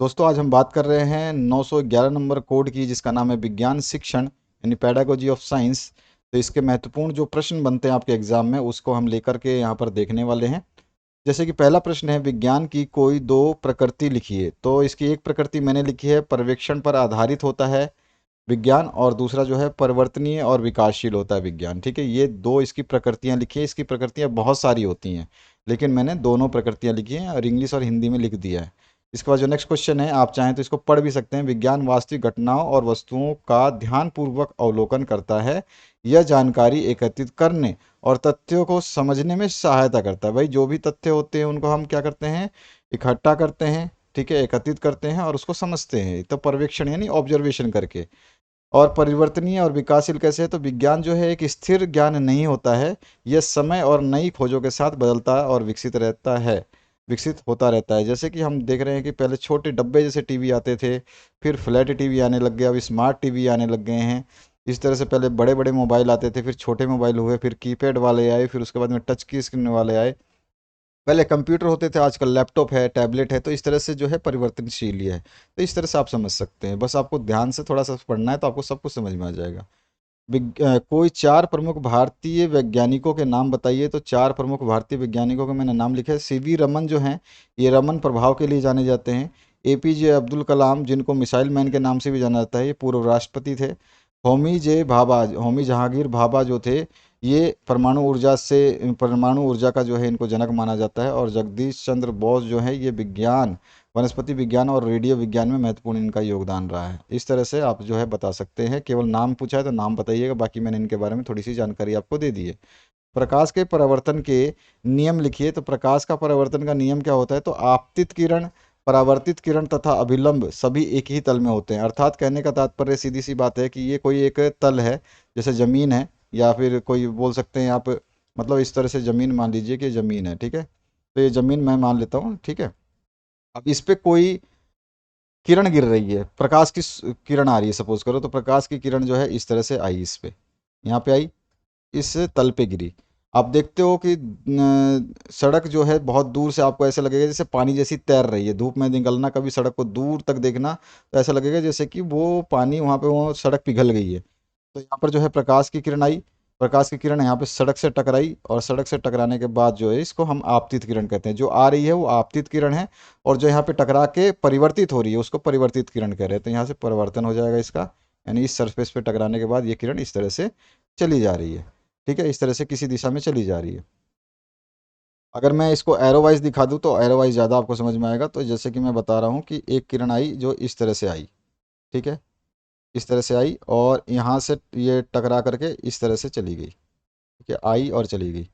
दोस्तों आज हम बात कर रहे हैं 911 नंबर कोड की, जिसका नाम है विज्ञान शिक्षण यानी पेडागोजी ऑफ साइंस। तो इसके महत्वपूर्ण जो प्रश्न बनते हैं आपके एग्जाम में, उसको हम लेकर के यहाँ पर देखने वाले हैं। जैसे कि पहला प्रश्न है, विज्ञान की कोई दो प्रकृति लिखिए। तो इसकी एक प्रकृति मैंने लिखी है, पर्यवेक्षण पर आधारित होता है विज्ञान, और दूसरा जो है परिवर्तनीय और विकासशील होता है विज्ञान। ठीक है, ये दो इसकी प्रकृतियाँ लिखी है। इसकी प्रकृतियाँ बहुत सारी होती हैं, लेकिन मैंने दोनों प्रकृतियाँ लिखी हैं और इंग्लिश और हिंदी में लिख दिया है। इसके बाद जो नेक्स्ट क्वेश्चन है, आप चाहें तो इसको पढ़ भी सकते हैं। विज्ञान वास्तविक घटनाओं और वस्तुओं का ध्यानपूर्वक अवलोकन करता है। यह जानकारी एकत्रित करने और तथ्यों को समझने में सहायता करता है। भाई, जो भी तथ्य होते हैं उनको हम क्या करते हैं, इकट्ठा करते हैं, ठीक है, एकत्रित करते हैं और उसको समझते हैं। तो पर्यवेक्षण यानी ऑब्जर्वेशन करके। और परिवर्तनीय और विकासशील कैसे है, तो विज्ञान जो है एक स्थिर ज्ञान नहीं होता है। यह समय और नई खोजों के साथ बदलता है और विकसित होता रहता है। जैसे कि हम देख रहे हैं कि पहले छोटे डब्बे जैसे टीवी आते थे, फिर फ्लैट टीवी आने लग गया, अब स्मार्ट टीवी आने लग गए हैं। इस तरह से पहले बड़े बड़े मोबाइल आते थे, फिर छोटे मोबाइल हुए, फिर कीपैड वाले आए, फिर उसके बाद में टच की स्क्रीन वाले आए। पहले कंप्यूटर होते थे, आजकल लैपटॉप है, टैबलेट है। तो इस तरह से जो है परिवर्तनशील ही है। तो इस तरह से आप समझ सकते हैं, बस आपको ध्यान से थोड़ा सा पढ़ना है तो आपको सब कुछ समझ में आ जाएगा। कोई चार प्रमुख भारतीय वैज्ञानिकों के नाम बताइए। तो चार प्रमुख भारतीय वैज्ञानिकों के मैंने नाम लिखे हैं। सीवी रमन जो हैं, ये रमन प्रभाव के लिए जाने जाते हैं। एपीजे अब्दुल कलाम, जिनको मिसाइल मैन के नाम से भी जाना जाता है, ये पूर्व राष्ट्रपति थे। होमी जहांगीर भाभा जो थे, ये परमाणु ऊर्जा का जो है इनको जनक माना जाता है। और जगदीश चंद्र बोस जो है, ये वनस्पति विज्ञान और रेडियो विज्ञान में महत्वपूर्ण इनका योगदान रहा है। इस तरह से आप जो है बता सकते हैं। केवल नाम पूछा है तो नाम बताइएगा, बाकी मैंने इनके बारे में थोड़ी सी जानकारी आपको दे दी है। प्रकाश के परावर्तन के नियम लिखिए। तो प्रकाश का परावर्तन का नियम क्या होता है, तो आपतित किरण, परावर्तित किरण तथा अभिलंब सभी एक ही तल में होते हैं। अर्थात कहने का तात्पर्य सीधी सी बात है कि ये कोई एक तल है, जैसे जमीन है, या फिर कोई बोल सकते हैं आप, मतलब इस तरह से जमीन मान लीजिए कि जमीन है, ठीक है। तो ये जमीन मैं मान लेता हूँ, ठीक है। अब इस पे कोई किरण गिर रही है, प्रकाश की किरण आ रही है, सपोज करो। तो प्रकाश की किरण जो है इस तरह से आई, इस पे, यहाँ पे आई, इस तल पे गिरी। आप देखते हो कि सड़क जो है बहुत दूर से आपको ऐसा लगेगा जैसे पानी जैसी तैर रही है। धूप में निकलना, कभी सड़क को दूर तक देखना, तो ऐसा लगेगा जैसे कि वो पानी वहाँ पे, वो सड़क पिघल गई है। तो यहाँ पर जो है प्रकाश की किरण आई, प्रकाश की किरण यहाँ पे सड़क से टकराई, और सड़क से टकराने के बाद जो है इसको हम आपतित किरण कहते हैं। जो आ रही है वो आपतित किरण है, और जो यहाँ पे टकरा के परिवर्तित हो रही है उसको परिवर्तित किरण कह रहे हैं। तो यहाँ से परिवर्तन हो जाएगा इसका, यानी इस सरफेस पे टकराने के बाद ये किरण इस तरह से चली जा रही है। ठीक है, इस तरह से किसी दिशा में चली जा रही है। अगर मैं इसको एरो वाइज दिखा दूँ तो एरो वाइज ज़्यादा आपको समझ में आएगा। तो जैसे कि मैं बता रहा हूँ कि एक किरण आई जो इस तरह से आई, ठीक है, इस तरह से आई, और यहाँ से ये टकरा करके इस तरह से चली गई। ठीक है, आई और चली गई,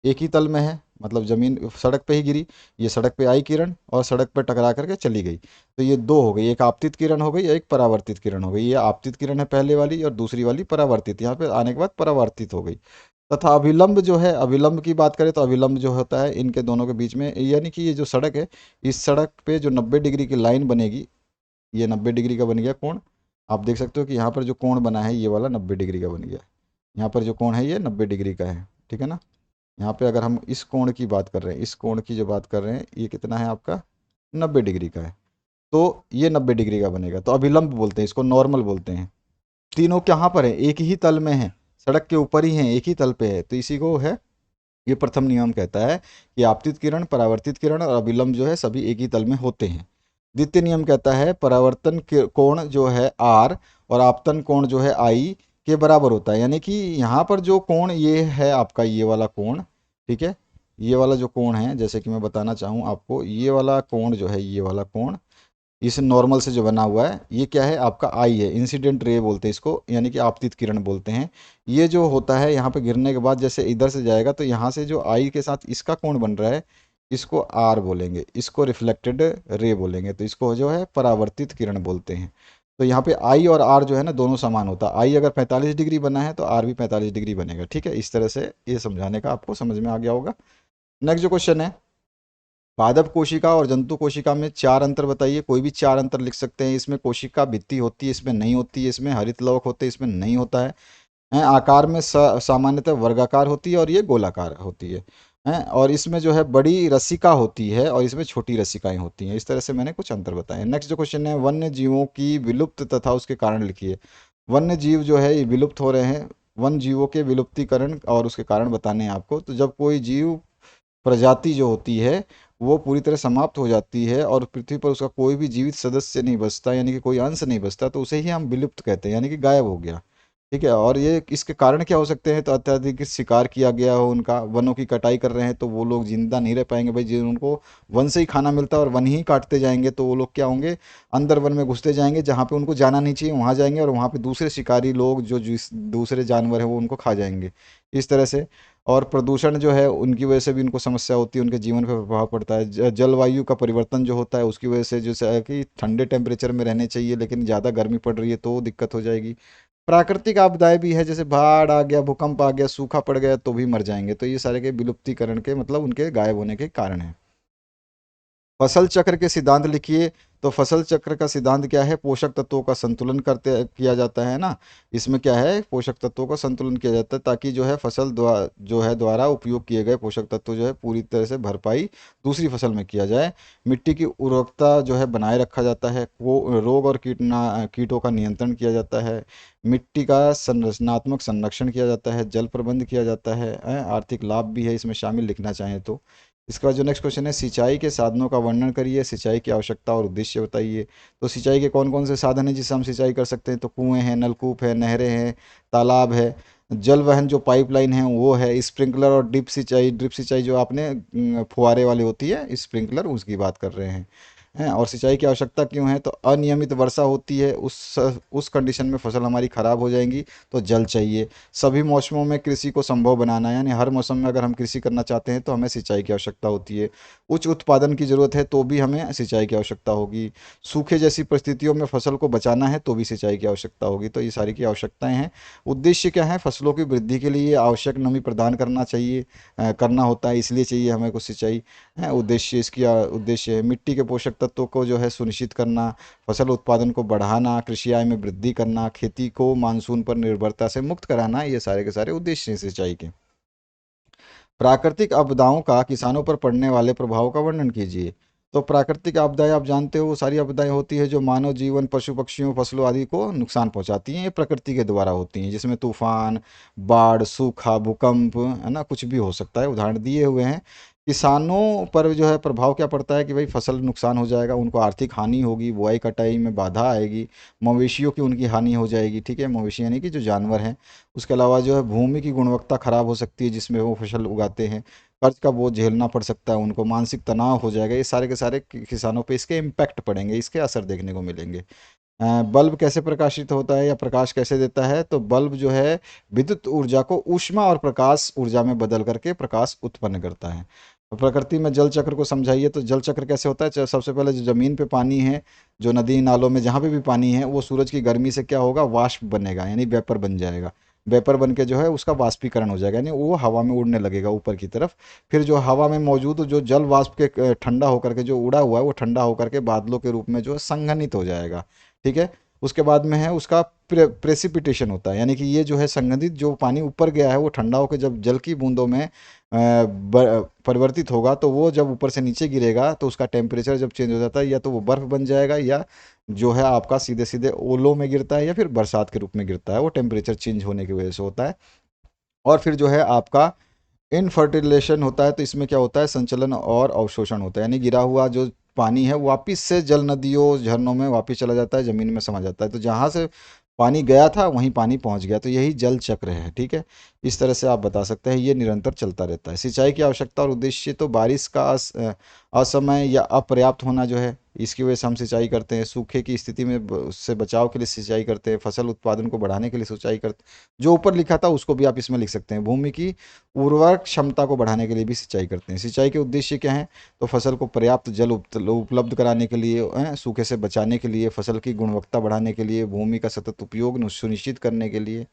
एक ही तल में है, मतलब जमीन सड़क पे ही गिरी। ये सड़क पे आई किरण और सड़क पे टकरा करके चली गई। तो ये दो हो गई, एक आपतित किरण हो गई, एक परावर्तित किरण हो गई। ये आपतित किरण है पहले वाली, और दूसरी वाली परावर्तित, यहाँ पे आने के बाद परावर्तित हो गई। तथा अभिलंब जो है, अभिलंब की बात करें तो अभिलंब जो होता है इनके दोनों के बीच में, यानी कि ये जो सड़क है, इस सड़क पे जो 90 डिग्री की लाइन बनेगी, ये 90 डिग्री का बन गया कोण। आप देख सकते हो कि यहाँ पर जो कोण बना है ये वाला 90 डिग्री का बन गया। यहाँ पर जो कोण है ये 90 डिग्री का है, ठीक है ना। यहाँ पे अगर हम इस कोण की बात कर रहे हैं, इस कोण की जो बात कर रहे हैं, ये कितना है आपका, 90 डिग्री का है। तो ये 90 डिग्री का बनेगा, तो अभिलंब बोलते हैं इसको, नॉर्मल बोलते हैं। तीनों कहाँ पर है, एक ही तल में है, सड़क के ऊपर ही है, एक ही तल पे है। तो इसी को है, ये प्रथम नियम कहता है कि आपतित किरण, परावर्तित किरण और अभिलंब जो है सभी एक ही तल में होते हैं। द्वितीय नियम कहता है परावर्तन कोण जो है आर, और आपतन कोण जो है आई के बराबर होता है। यानी कि यहाँ पर जो कोण ये है आपका, ये वाला कोण, ठीक है, ये वाला जो कोण है, जैसे कि मैं बताना चाहूँ आपको, ये वाला कोण जो है, ये वाला कोण इस नॉर्मल से जो बना हुआ है, ये क्या है आपका, आई है, इंसिडेंट रे बोलते हैं इसको, यानी कि आपतित किरण बोलते हैं। ये जो होता है यहाँ पे गिरने के बाद जैसे इधर से जाएगा, तो यहाँ से जो आई के साथ इसका कोण बन रहा है, इसको आर बोलेंगे, इसको रिफ्लेक्टेड रे बोलेंगे। तो इसको जो है परावर्तित किरण बोलते हैं। तो यहाँ पे आई और आर जो है ना, दोनों समान होता है। आई अगर 45 डिग्री बना है तो आर भी 45 डिग्री बनेगा। ठीक है, इस तरह से ये समझाने का आपको समझ में आ गया होगा। नेक्स्ट जो क्वेश्चन है, पादप कोशिका और जंतु कोशिका में चार अंतर बताइए। कोई भी चार अंतर लिख सकते हैं। इसमें कोशिका भित्ति होती है, इसमें नहीं होती है। इसमें हरित लवक होते हैं, इसमें नहीं होता है। आकार में सामान्यतः वर्गाकार होती है और ये गोलाकार होती है। हैं, और इसमें जो है बड़ी रसिका होती है और इसमें छोटी रसिकाएं होती हैं। इस तरह से मैंने कुछ अंतर बताए। नेक्स्ट जो क्वेश्चन है, वन्य जीवों की विलुप्त तथा उसके कारण लिखिए। वन्य जीव जो है ये विलुप्त हो रहे हैं। वन जीवों के विलुप्तीकरण और उसके कारण बताने हैं आपको। तो जब कोई जीव प्रजाति जो होती है वो पूरी तरह समाप्त हो जाती है और पृथ्वी पर उसका कोई भी जीवित सदस्य नहीं बचता, यानी कि कोई अंश नहीं बचता, तो उसे ही हम विलुप्त कहते हैं, यानी कि गायब हो गया। ठीक है, और ये इसके कारण क्या हो सकते हैं? तो अत्यधिक शिकार किया गया हो उनका, वनों की कटाई कर रहे हैं तो वो लोग जिंदा नहीं रह पाएंगे भाई, जिन उनको वन से ही खाना मिलता है और वन ही काटते जाएंगे तो वो लोग क्या होंगे? अंदर वन में घुसते जाएंगे, जहाँ पे उनको जाना नहीं चाहिए वहाँ जाएंगे, और वहाँ पे दूसरे शिकारी लोग जो जिस दूसरे जानवर हैं वो उनको खा जाएंगे, इस तरह से। और प्रदूषण जो है उनकी वजह से भी उनको समस्या होती है, उनके जीवन पर प्रभाव पड़ता है। जलवायु का परिवर्तन जो होता है उसकी वजह से, जैसे है कि ठंडे टेम्परेचर में रहने चाहिए लेकिन ज़्यादा गर्मी पड़ रही है तो दिक्कत हो जाएगी। प्राकृतिक आपदाएं भी है, जैसे बाढ़ आ गया, भूकंप आ गया, सूखा पड़ गया तो भी मर जाएंगे। तो ये सारे के विलुप्तीकरण के मतलब उनके गायब होने के कारण है। फसल चक्र के सिद्धांत लिखिए। तो फसल चक्र का सिद्धांत क्या है? पोषक तत्वों का संतुलन करते किया जाता है ना। इसमें क्या है? पोषक तत्वों का संतुलन किया जाता है ताकि जो है फसल द्वारा उपयोग किए गए पोषक तत्व जो है पूरी तरह से भरपाई दूसरी फसल में किया जाए। मिट्टी की उर्वरकता जो है बनाए रखा जाता है। वो रोग और कीटों का नियंत्रण किया जाता है। मिट्टी का संरचनात्मक संरक्षण किया जाता है। जल प्रबंध किया जाता है। आर्थिक लाभ भी है इसमें शामिल, लिखना चाहें तो। इसके बाद जो नेक्स्ट क्वेश्चन है, सिंचाई के साधनों का वर्णन करिए, सिंचाई की आवश्यकता और उद्देश्य बताइए। तो सिंचाई के कौन कौन से साधन हैं जिससे हम सिंचाई कर सकते हैं? तो कुएं हैं, नलकूप है, नहरें हैं, तालाब है, जल वहन जो पाइपलाइन है वो है, स्प्रिंकलर और ड्रिप सिंचाई जो आपने फुहारे वाली होती है स्प्रिंकलर, उसकी बात कर रहे हैं। और सिंचाई की आवश्यकता क्यों है? तो अनियमित वर्षा होती है, उस कंडीशन में फसल हमारी खराब हो जाएंगी, तो जल चाहिए। सभी मौसमों में कृषि को संभव बनाना, यानी हर मौसम में अगर हम कृषि करना चाहते हैं तो हमें सिंचाई की आवश्यकता होती है। उच्च उत्पादन की जरूरत है तो भी हमें सिंचाई की आवश्यकता होगी। सूखे जैसी परिस्थितियों में फसल को बचाना है तो भी सिंचाई की आवश्यकता होगी। तो ये सारी की आवश्यकताएं हैं। उद्देश्य क्या है? फसलों की वृद्धि के लिए आवश्यक नमी प्रदान करना चाहिए, करना होता है, इसलिए चाहिए हमें को सिंचाई है। उद्देश्य इसकी उद्देश्य है मिट्टी के पोषक तत्वों को जो है सुनिश्चित करना, फसल उत्पादन को बढ़ाना, कृषि आय में वृद्धि करना, खेती को मानसून पर निर्भरता से मुक्त कराना, ये सारे के सारे उद्देश्य हैं सिंचाई के। प्राकृतिक आपदाओं का किसानों पर पड़ने वाले प्रभाव का वर्णन कीजिए। तो प्राकृतिक आपदाएं आप जानते हो, वो सारी आपदाएं होती है जो मानव जीवन, पशु पक्षियों, फसलों आदि को नुकसान पहुंचाती हैं। ये प्रकृति के द्वारा होती हैं, जिसमें तूफान, बाढ़, सूखा, भूकंप, है ना, कुछ भी हो सकता है, उदाहरण दिए हुए हैं। किसानों पर जो है प्रभाव क्या पड़ता है कि भाई फसल नुकसान हो जाएगा, उनको आर्थिक हानि होगी, बुआई कटाई में बाधा आएगी, मवेशियों की उनकी हानि हो जाएगी। ठीक है, मवेशी यानी कि जो जानवर हैं। उसके अलावा जो है भूमि की गुणवत्ता खराब हो सकती है जिसमें वो फसल उगाते हैं। कर्ज का बोझ झेलना पड़ सकता है उनको, मानसिक तनाव हो जाएगा। ये सारे के सारे किसानों पे इसके इम्पैक्ट पड़ेंगे, इसके असर देखने को मिलेंगे। बल्ब कैसे प्रकाशित होता है या प्रकाश कैसे देता है? तो बल्ब जो है विद्युत ऊर्जा को ऊष्मा और प्रकाश ऊर्जा में बदल करके प्रकाश उत्पन्न करता है। तो प्रकृति में जल चक्र को समझाइए। तो जल चक्र कैसे होता है? सबसे पहले जो जमीन पे पानी है, जो नदी नालों में जहाँ पे भी पानी है, वो सूरज की गर्मी से क्या होगा? वाष्प बनेगा, यानी वेपर बन जाएगा। वेपर बन के जो है उसका वाष्पीकरण हो जाएगा, यानी वो हवा में उड़ने लगेगा ऊपर की तरफ। फिर जो हवा में मौजूद जो जल वाष्प के ठंडा होकर के जो उड़ा हुआ है वो ठंडा होकर के बादलों के रूप में जो है संघनित हो जाएगा। ठीक है। उसके बाद में है उसका प्रेसिपिटेशन होता है, यानी कि ये जो है संघनित जो पानी ऊपर गया है वो ठंडा होकर जब जल की बूंदों में परिवर्तित होगा, तो वो जब ऊपर से नीचे गिरेगा तो उसका टेम्परेचर जब चेंज हो जाता है, या तो वो बर्फ़ बन जाएगा, या जो है आपका सीधे सीधे ओलों में गिरता है, या फिर बरसात के रूप में गिरता है। वो टेम्परेचर चेंज होने की वजह से होता है। और फिर जो है आपका इनफर्टिलेशन होता है। तो इसमें क्या होता है? संचलन और अवशोषण होता है, यानी गिरा हुआ जो पानी है वापिस से जल नदियों झरनों में वापिस चला जाता है, जमीन में समा जाता है। तो जहाँ से पानी गया था वहीं पानी पहुँच गया, तो यही जल चक्र है। ठीक है, इस तरह से आप बता सकते हैं, ये निरंतर चलता रहता है। सिंचाई की आवश्यकता और उद्देश्य, तो बारिश का असमय या अपर्याप्त होना जो है, इसकी वजह से हम सिंचाई करते हैं। सूखे की स्थिति में उससे बचाव के लिए सिंचाई करते हैं। फसल उत्पादन को बढ़ाने के लिए सिंचाई करते हैं। जो ऊपर लिखा था उसको भी आप इसमें लिख सकते हैं। भूमि की उर्वरक क्षमता को बढ़ाने के लिए भी सिंचाई करते हैं। सिंचाई के उद्देश्य क्या हैं? तो फसल को पर्याप्त जल उपलब्ध कराने के लिए, सूखे से बचाने के लिए, फसल की गुणवत्ता बढ़ाने के लिए, भूमि का सतत उपयोग सुनिश्चित करने के लिए।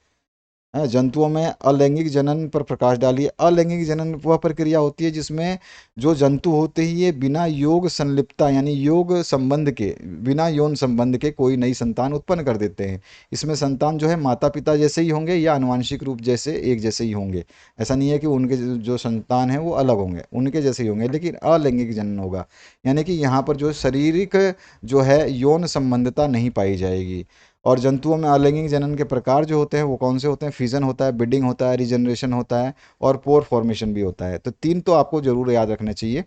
जंतुओं में अलैंगिक जनन पर प्रकाश डालिए। अलैंगिक जनन वह प्रक्रिया होती है जिसमें जो जंतु होते हैं ये बिना योग संलिप्तता यानी योग संबंध के, बिना यौन संबंध के कोई नई संतान उत्पन्न कर देते हैं। इसमें संतान जो है माता पिता जैसे ही होंगे या आनुवंशिक रूप जैसे एक जैसे ही होंगे। ऐसा नहीं है कि उनके जो संतान हैं वो अलग होंगे, उनके जैसे ही होंगे, लेकिन अलैंगिक जनन होगा। यानी कि यहाँ पर जो शारीरिक जो है यौन संबंधता नहीं पाई जाएगी। और जंतुओं में अलैंगिक जनन के प्रकार जो होते हैं वो कौन से होते हैं? फिजन होता है, ब्रीडिंग होता है, रीजनरेशन होता है और पोर फॉर्मेशन भी होता है। तो तीन तो आपको जरूर याद रखने चाहिए,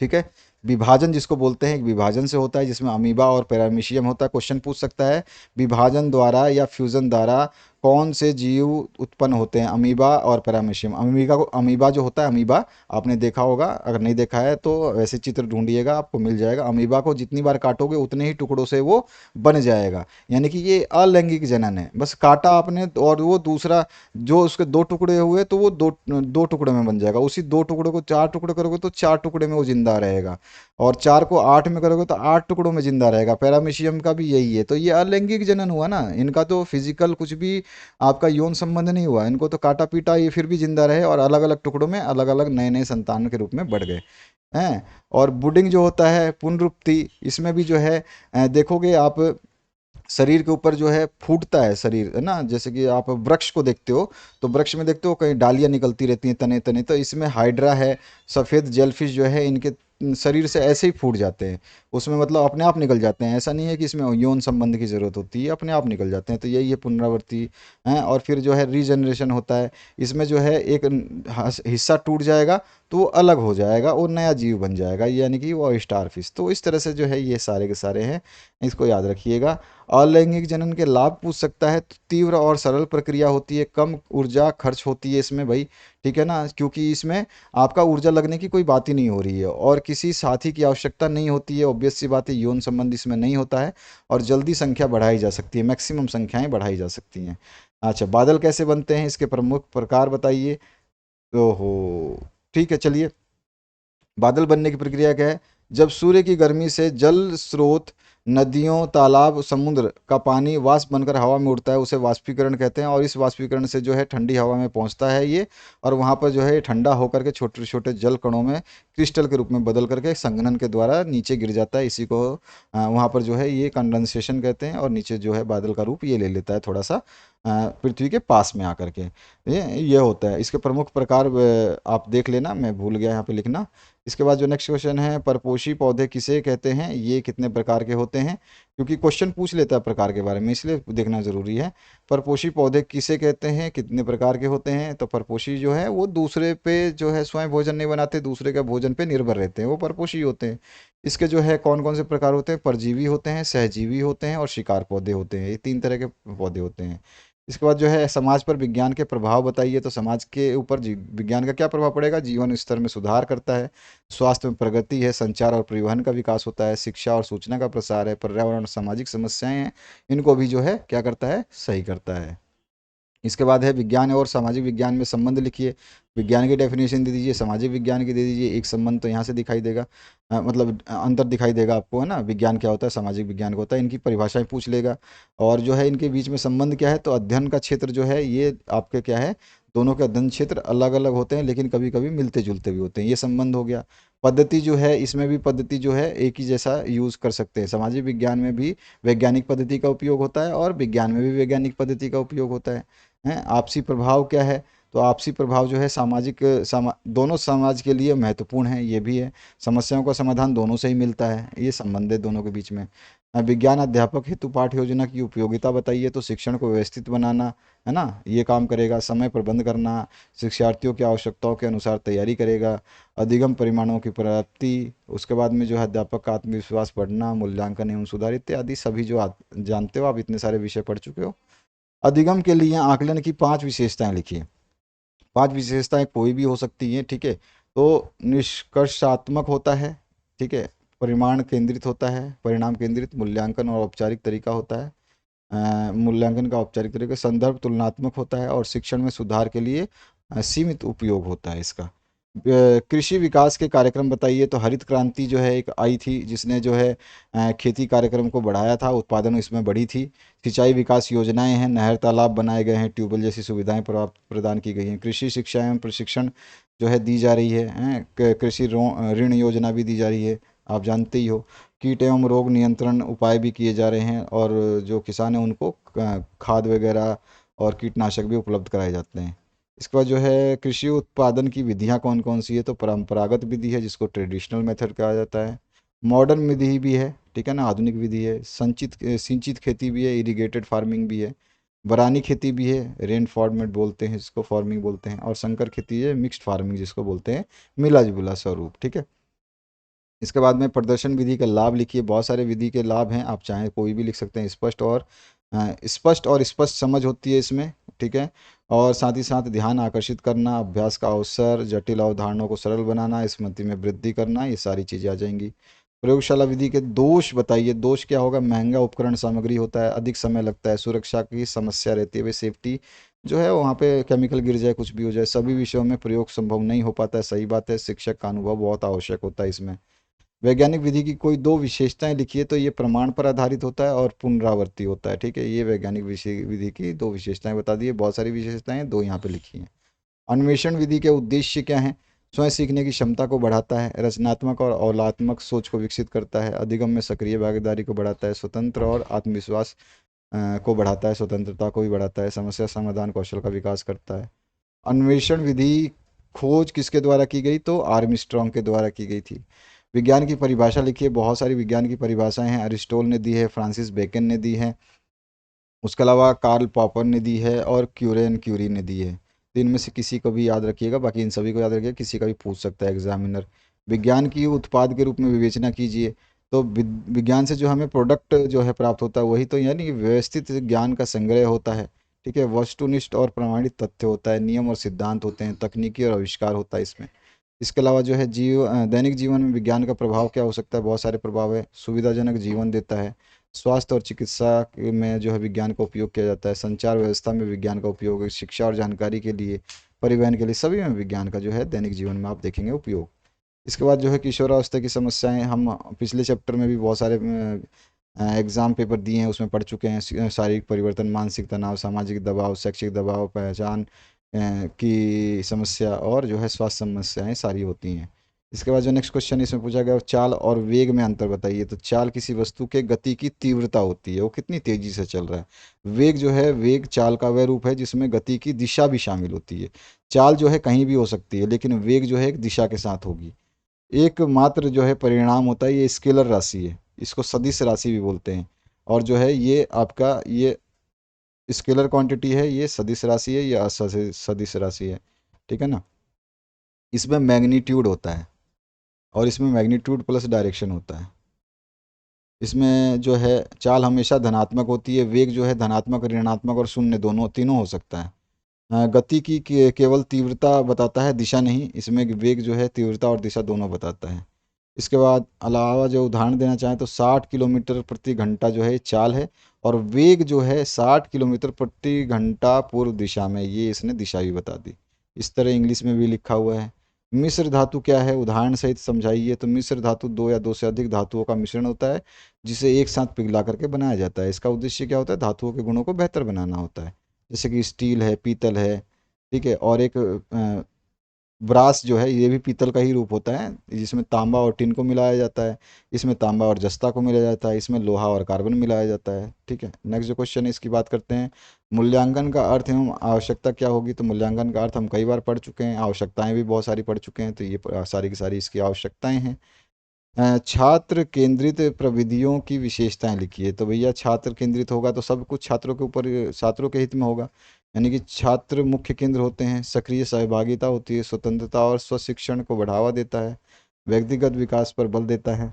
ठीक है। विभाजन जिसको बोलते हैं, एक विभाजन से होता है जिसमें अमीबा और पैरामीशियम होता है। क्वेश्चन पूछ सकता है विभाजन द्वारा या फ्यूजन द्वारा कौन से जीव उत्पन्न होते हैं? अमीबा और पैरामीशियम। अमीबा जो होता है, अमीबा आपने देखा होगा, अगर नहीं देखा है तो वैसे चित्र ढूंढिएगा आपको मिल जाएगा। अमीबा को जितनी बार काटोगे उतने ही टुकड़ों से वो बन जाएगा। यानी कि ये अलैंगिक जनन है, बस काटा आपने और वो दूसरा जो उसके दो टुकड़े हुए तो वो दो दो टुकड़े में बन जाएगा। उसी दो टुकड़े को चार टुकड़े करोगे तो चार टुकड़े में वो जिंदा रहेगा, और चार को आठ में करोगे तो आठ टुकड़ों में जिंदा रहेगा। पैरामीशियम का भी यही है। तो ये अलैंगिक जनन हुआ ना, इनका तो फिजिकल कुछ भी आपका यौन संबंध नहीं हुआ, इनको तो काटा पीटा ये फिर भी जिंदा रहे और अलग अलग टुकड़ों में अलग अलग नए नए संतान के रूप में बढ़ गए हैं। और बुडिंग जो होता है, पुनरुक्ति, इसमें भी जो है देखोगे आप शरीर के ऊपर जो है फूटता है शरीर, है ना। जैसे कि आप वृक्ष को देखते हो तो वृक्ष में देखते हो कहीं डालियाँ निकलती रहती हैं, तने तने। तो इसमें हाइड्रा है, सफ़ेद जेलफिश जो है, इनके शरीर से ऐसे ही फूट जाते हैं। उसमें मतलब अपने आप निकल जाते हैं, ऐसा नहीं है कि इसमें यौन संबंध की ज़रूरत होती है, अपने आप निकल जाते हैं। तो यही है पुनरावृत्ति है। और फिर जो है रीजनरेशन होता है, इसमें जो है एक हिस्सा टूट जाएगा तो वो अलग हो जाएगा, वो नया जीव बन जाएगा, यानी कि वो स्टार फिश। तो इस तरह से जो है ये सारे के सारे हैं, इसको याद रखिएगा। अलैंगिक जनन के लाभ पूछ सकता है तो तीव्र और सरल प्रक्रिया होती है, कम ऊर्जा खर्च होती है इसमें भाई, ठीक है ना। क्योंकि इसमें आपका ऊर्जा लगने की कोई बात ही नहीं हो रही है और किसी साथी की आवश्यकता नहीं होती है। ऑब्वियस सी बात है, यौन संबंध इसमें नहीं होता है और जल्दी संख्या बढ़ाई जा सकती है, मैक्सिमम संख्याएं बढ़ाई जा सकती हैं। अच्छा, बादल कैसे बनते हैं, इसके प्रमुख प्रकार बताइए। ओहो, ठीक है, चलिए। बादल बनने की प्रक्रिया क्या है? जब सूर्य की गर्मी से जल स्रोत, नदियों, तालाब, समुद्र का पानी वाष्प बनकर हवा में उड़ता है, उसे वाष्पीकरण कहते हैं। और इस वाष्पीकरण से जो है ठंडी हवा में पहुंचता है ये, और वहाँ पर जो है ये ठंडा होकर के छोटे छोटे जल कणों में क्रिस्टल के रूप में बदल करके संघनन के द्वारा नीचे गिर जाता है। इसी को वहाँ पर जो है ये कंडेंसेशन कहते हैं, और नीचे जो है बादल का रूप ये ले लेता है थोड़ा सा पृथ्वी के पास में आकर के। ये होता है। इसके प्रमुख प्रकार आप देख लेना, मैं भूल गया यहाँ पे लिखना। इसके बाद जो नेक्स्ट क्वेश्चन है, परपोषी पौधे किसे कहते हैं, ये कितने प्रकार के होते हैं? क्योंकि क्वेश्चन पूछ लेता है प्रकार के बारे में, इसलिए देखना जरूरी है। परपोषी पौधे किसे कहते हैं, कितने प्रकार के होते हैं? तो परपोषी जो है वो दूसरे पे जो है स्वयं भोजन नहीं बनाते, दूसरे का भोजन पे निर्भर रहते हैं, वो परपोषी होते हैं। इसके जो है कौन कौन से प्रकार होते हैं? परजीवी होते हैं, सहजीवी होते हैं और शिकार पौधे होते हैं। ये तीन तरह के पौधे होते हैं। इसके बाद जो है समाज पर विज्ञान के प्रभाव बताइए। तो समाज के ऊपर विज्ञान का क्या प्रभाव पड़ेगा? जीवन स्तर में सुधार करता है, स्वास्थ्य में प्रगति है, संचार और परिवहन का विकास होता है, शिक्षा और सूचना का प्रसार है, पर्यावरण और सामाजिक समस्याएं हैं, इनको भी जो है क्या करता है? सही करता है। इसके बाद है विज्ञान और सामाजिक विज्ञान में संबंध लिखिए। विज्ञान की डेफिनेशन दे दीजिए, सामाजिक विज्ञान की दे दीजिए। एक संबंध तो यहाँ से दिखाई देगा, मतलब अंतर दिखाई देगा आपको, है ना। विज्ञान क्या होता है, सामाजिक विज्ञान क्या होता है, इनकी परिभाषाएं पूछ लेगा। और जो है इनके बीच में संबंध क्या है, तो अध्ययन का क्षेत्र जो है ये आपके क्या है, दोनों के अध्ययन क्षेत्र अलग अलग होते हैं लेकिन कभी कभी मिलते जुलते भी होते हैं, ये संबंध हो गया। पद्धति जो है, इसमें भी पद्धति जो है एक ही जैसा यूज़ कर सकते हैं। सामाजिक विज्ञान में भी वैज्ञानिक पद्धति का उपयोग होता है और विज्ञान में भी वैज्ञानिक पद्धति का उपयोग होता है। हैं, आपसी प्रभाव क्या है? तो आपसी प्रभाव जो है दोनों समाज के लिए महत्वपूर्ण है, ये भी है। समस्याओं का समाधान दोनों से ही मिलता है, ये संबंध है दोनों के बीच में। विज्ञान अध्यापक हेतु पाठ्य योजना की उपयोगिता बताइए। तो शिक्षण को व्यवस्थित बनाना, है ना, ये काम करेगा। समय प्रबंध करना, शिक्षार्थियों की आवश्यकताओं के अनुसार तैयारी करेगा। अधिगम परिमाणों की प्राप्ति, उसके बाद में जो है अध्यापक का आत्मविश्वास बढ़ना, मूल्यांकन एवं सुधार इत्यादि सभी जो आप जानते हो, आप इतने सारे विषय पढ़ चुके हो। अधिगम के लिए आकलन की 5 विशेषताएं लिखिए। 5 विशेषताएं कोई भी हो सकती हैं, ठीक है। तो निष्कर्षात्मक होता है, ठीक है। परिमाण केंद्रित होता है, परिणाम केंद्रित, मूल्यांकन और औपचारिक तरीका होता है। मूल्यांकन का औपचारिक तरीका, संदर्भ तुलनात्मक होता है और शिक्षण में सुधार के लिए सीमित उपयोग होता है इसका। कृषि विकास के कार्यक्रम बताइए, तो हरित क्रांति जो है एक आई थी जिसने जो है खेती कार्यक्रम को बढ़ाया था, उत्पादन इसमें बढ़ी थी। सिंचाई विकास योजनाएं हैं, नहर तालाब बनाए गए हैं, ट्यूबवेल जैसी सुविधाएं प्राप्त प्रदान की गई हैं। कृषि शिक्षा एवं प्रशिक्षण जो है दी जा रही है, कृषि ऋण योजना भी दी जा रही है, आप जानते ही हो। कीट एवं रोग नियंत्रण उपाय भी किए जा रहे हैं, और जो किसान हैं उनको खाद वगैरह और कीटनाशक भी उपलब्ध कराए जाते हैं। इसके बाद जो है कृषि उत्पादन की विधियां कौन कौन सी है, तो परंपरागत विधि है जिसको ट्रेडिशनल मेथड कहा जाता है। मॉडर्न विधि भी है, ठीक है ना, आधुनिक विधि है। सिंचित खेती भी है, इरिगेटेड फार्मिंग भी है। बरानी खेती भी है, रेन फॉर्मेट बोलते हैं जिसको, फार्मिंग बोलते हैं। और संकर खेती है, मिक्स्ड फार्मिंग जिसको बोलते हैं, मिला जुला स्वरूप, ठीक है। इसके बाद में प्रदर्शन विधि का लाभ लिखिए। बहुत सारे विधि के लाभ हैं, आप चाहें कोई भी लिख सकते हैं। स्पष्ट और स्पष्ट समझ होती है इसमें, ठीक है। और साथ ही साथ ध्यान आकर्षित करना, अभ्यास का अवसर, जटिल अवधारणाओं को सरल बनाना, स्मृति में वृद्धि करना, ये सारी चीज़ें आ जाएंगी। प्रयोगशाला विधि के दोष बताइए। दोष क्या होगा? महंगा उपकरण सामग्री होता है, अधिक समय लगता है, सुरक्षा की समस्या रहती है, वे सेफ्टी जो है वहाँ पे केमिकल गिर जाए, कुछ भी हो जाए, सभी विषयों में प्रयोग संभव नहीं हो पाता है, सही बात है। शिक्षक का अनुभव बहुत आवश्यक होता है इसमें। वैज्ञानिक विधि की कोई दो विशेषताएं लिखिए, तो ये प्रमाण पर आधारित होता है और पुनरावर्ती होता है, ठीक है। ये वैज्ञानिक विधि की दो विशेषताएं बता दी है, बहुत सारी विशेषताएं हैं, दो यहाँ पे लिखी हैं। अन्वेषण विधि के उद्देश्य क्या हैं? स्वयं सीखने की क्षमता को बढ़ाता है, रचनात्मक और औलात्मक सोच को विकसित करता है, अधिगम में सक्रिय भागीदारी को बढ़ाता है, स्वतंत्र और आत्मविश्वास को बढ़ाता है, स्वतंत्रता को भी बढ़ाता है, समस्या समाधान कौशल का विकास करता है। अन्वेषण विधि खोज किसके द्वारा की गई? तो आर्मस्ट्रॉन्ग के द्वारा की गई थी। विज्ञान की परिभाषा लिखिए। बहुत सारी विज्ञान की परिभाषाएं हैं, अरिस्टोल ने दी है, फ्रांसिस बेकन ने दी है, उसके अलावा कार्ल पॉपर ने दी है, और क्यूरे क्यूरी ने दी है। तो इनमें से किसी को भी याद रखिएगा, बाकी इन सभी को याद रखिएगा, किसी का भी पूछ सकता है एग्जामिनर। विज्ञान की उत्पाद के रूप में विवेचना कीजिए। तो विज्ञान से जो हमें प्रोडक्ट जो है प्राप्त होता है वही तो, यानी कि व्यवस्थित ज्ञान का संग्रह होता है, ठीक है। वस्तुनिष्ठ और प्रमाणित तथ्य होता है, नियम और सिद्धांत होते हैं, तकनीकी और आविष्कार होता है इसमें। इसके अलावा जो है दैनिक जीवन में विज्ञान का प्रभाव क्या हो सकता है? बहुत सारे प्रभाव है। सुविधाजनक जीवन देता है, स्वास्थ्य और चिकित्सा में जो है विज्ञान का उपयोग किया जाता है, संचार व्यवस्था में विज्ञान का उपयोग है, शिक्षा और जानकारी के लिए, परिवहन के लिए, सभी में विज्ञान का जो है दैनिक जीवन में आप देखेंगे उपयोग। इसके बाद जो है किशोरावस्था की समस्याएं, हम पिछले चैप्टर में भी बहुत सारे एग्जाम पेपर दिए हैं, उसमें पढ़ चुके हैं। शारीरिक परिवर्तन, मानसिक तनाव, सामाजिक दबाव, शैक्षिक दबाव, पहचान की समस्या, और जो है स्वास्थ्य समस्याएं सारी होती हैं। इसके बाद जो नेक्स्ट क्वेश्चन इसमें पूछा गया, चाल और वेग में अंतर बताइए। तो चाल किसी वस्तु के गति की तीव्रता होती है, वो कितनी तेजी से चल रहा है। वेग जो है, वेग चाल का वह रूप है जिसमें गति की दिशा भी शामिल होती है। चाल जो है कहीं भी हो सकती है, लेकिन वेग जो है एक दिशा के साथ होगी। एक मात्र जो है परिणाम होता है, ये स्केलर राशि है, इसको सदिश राशि भी बोलते हैं। और जो है ये आपका ये स्केलर क्वांटिटी है, ये सदिश राशि है, ये सदिश राशि है, ठीक है ना। इसमें मैग्नीट्यूड होता है, और इसमें मैग्नीट्यूड प्लस डायरेक्शन होता है। इसमें जो है चाल हमेशा धनात्मक होती है, वेग जो है धनात्मक, ऋणात्मक और शून्य दोनों तीनों हो सकता है। गति की केवल तीव्रता बताता है, दिशा नहीं। इसमें वेग जो है तीव्रता और दिशा दोनों बताता है। इसके बाद अलावा जो उदाहरण देना चाहें तो 60 किलोमीटर प्रति घंटा जो है चाल है, और वेग जो है 60 किलोमीटर प्रति घंटा पूर्व दिशा में, ये इसने दिशा भी बता दी। इस तरह इंग्लिश में भी लिखा हुआ है। मिश्र धातु क्या है? उदाहरण सहित समझाइए। तो मिश्र धातु दो या दो से अधिक धातुओं का मिश्रण होता है, जिसे एक साथ पिघला करके बनाया जाता है। इसका उद्देश्य क्या होता है? धातुओं के गुणों को बेहतर बनाना होता है, जैसे कि स्टील है, पीतल है, ठीक है। और एक ब्रास जो है, ये भी पीतल का ही रूप होता है, जिसमें तांबा और टिन को मिलाया जाता है। इसमें तांबा और जस्ता को मिलाया जाता है, इसमें लोहा और कार्बन मिलाया जाता है, ठीक है। नेक्स्ट जो क्वेश्चन है इसकी बात करते हैं। मूल्यांकन का अर्थ एवं आवश्यकता क्या होगी? तो मूल्यांकन का अर्थ हम कई बार पढ़ चुके हैं, आवश्यकताएं भी बहुत सारी पढ़ चुके हैं, तो ये सारी की सारी इसकी आवश्यकताएं हैं। छात्र केंद्रित प्रविधियों की विशेषताएं लिखिए। तो भैया छात्र केंद्रित होगा तो सब कुछ छात्रों के ऊपर, छात्रों के हित में होगा, यानी कि छात्र मुख्य केंद्र होते हैं, सक्रिय सहभागिता होती है, स्वतंत्रता और स्वशिक्षण को बढ़ावा देता है, व्यक्तिगत विकास पर बल देता है,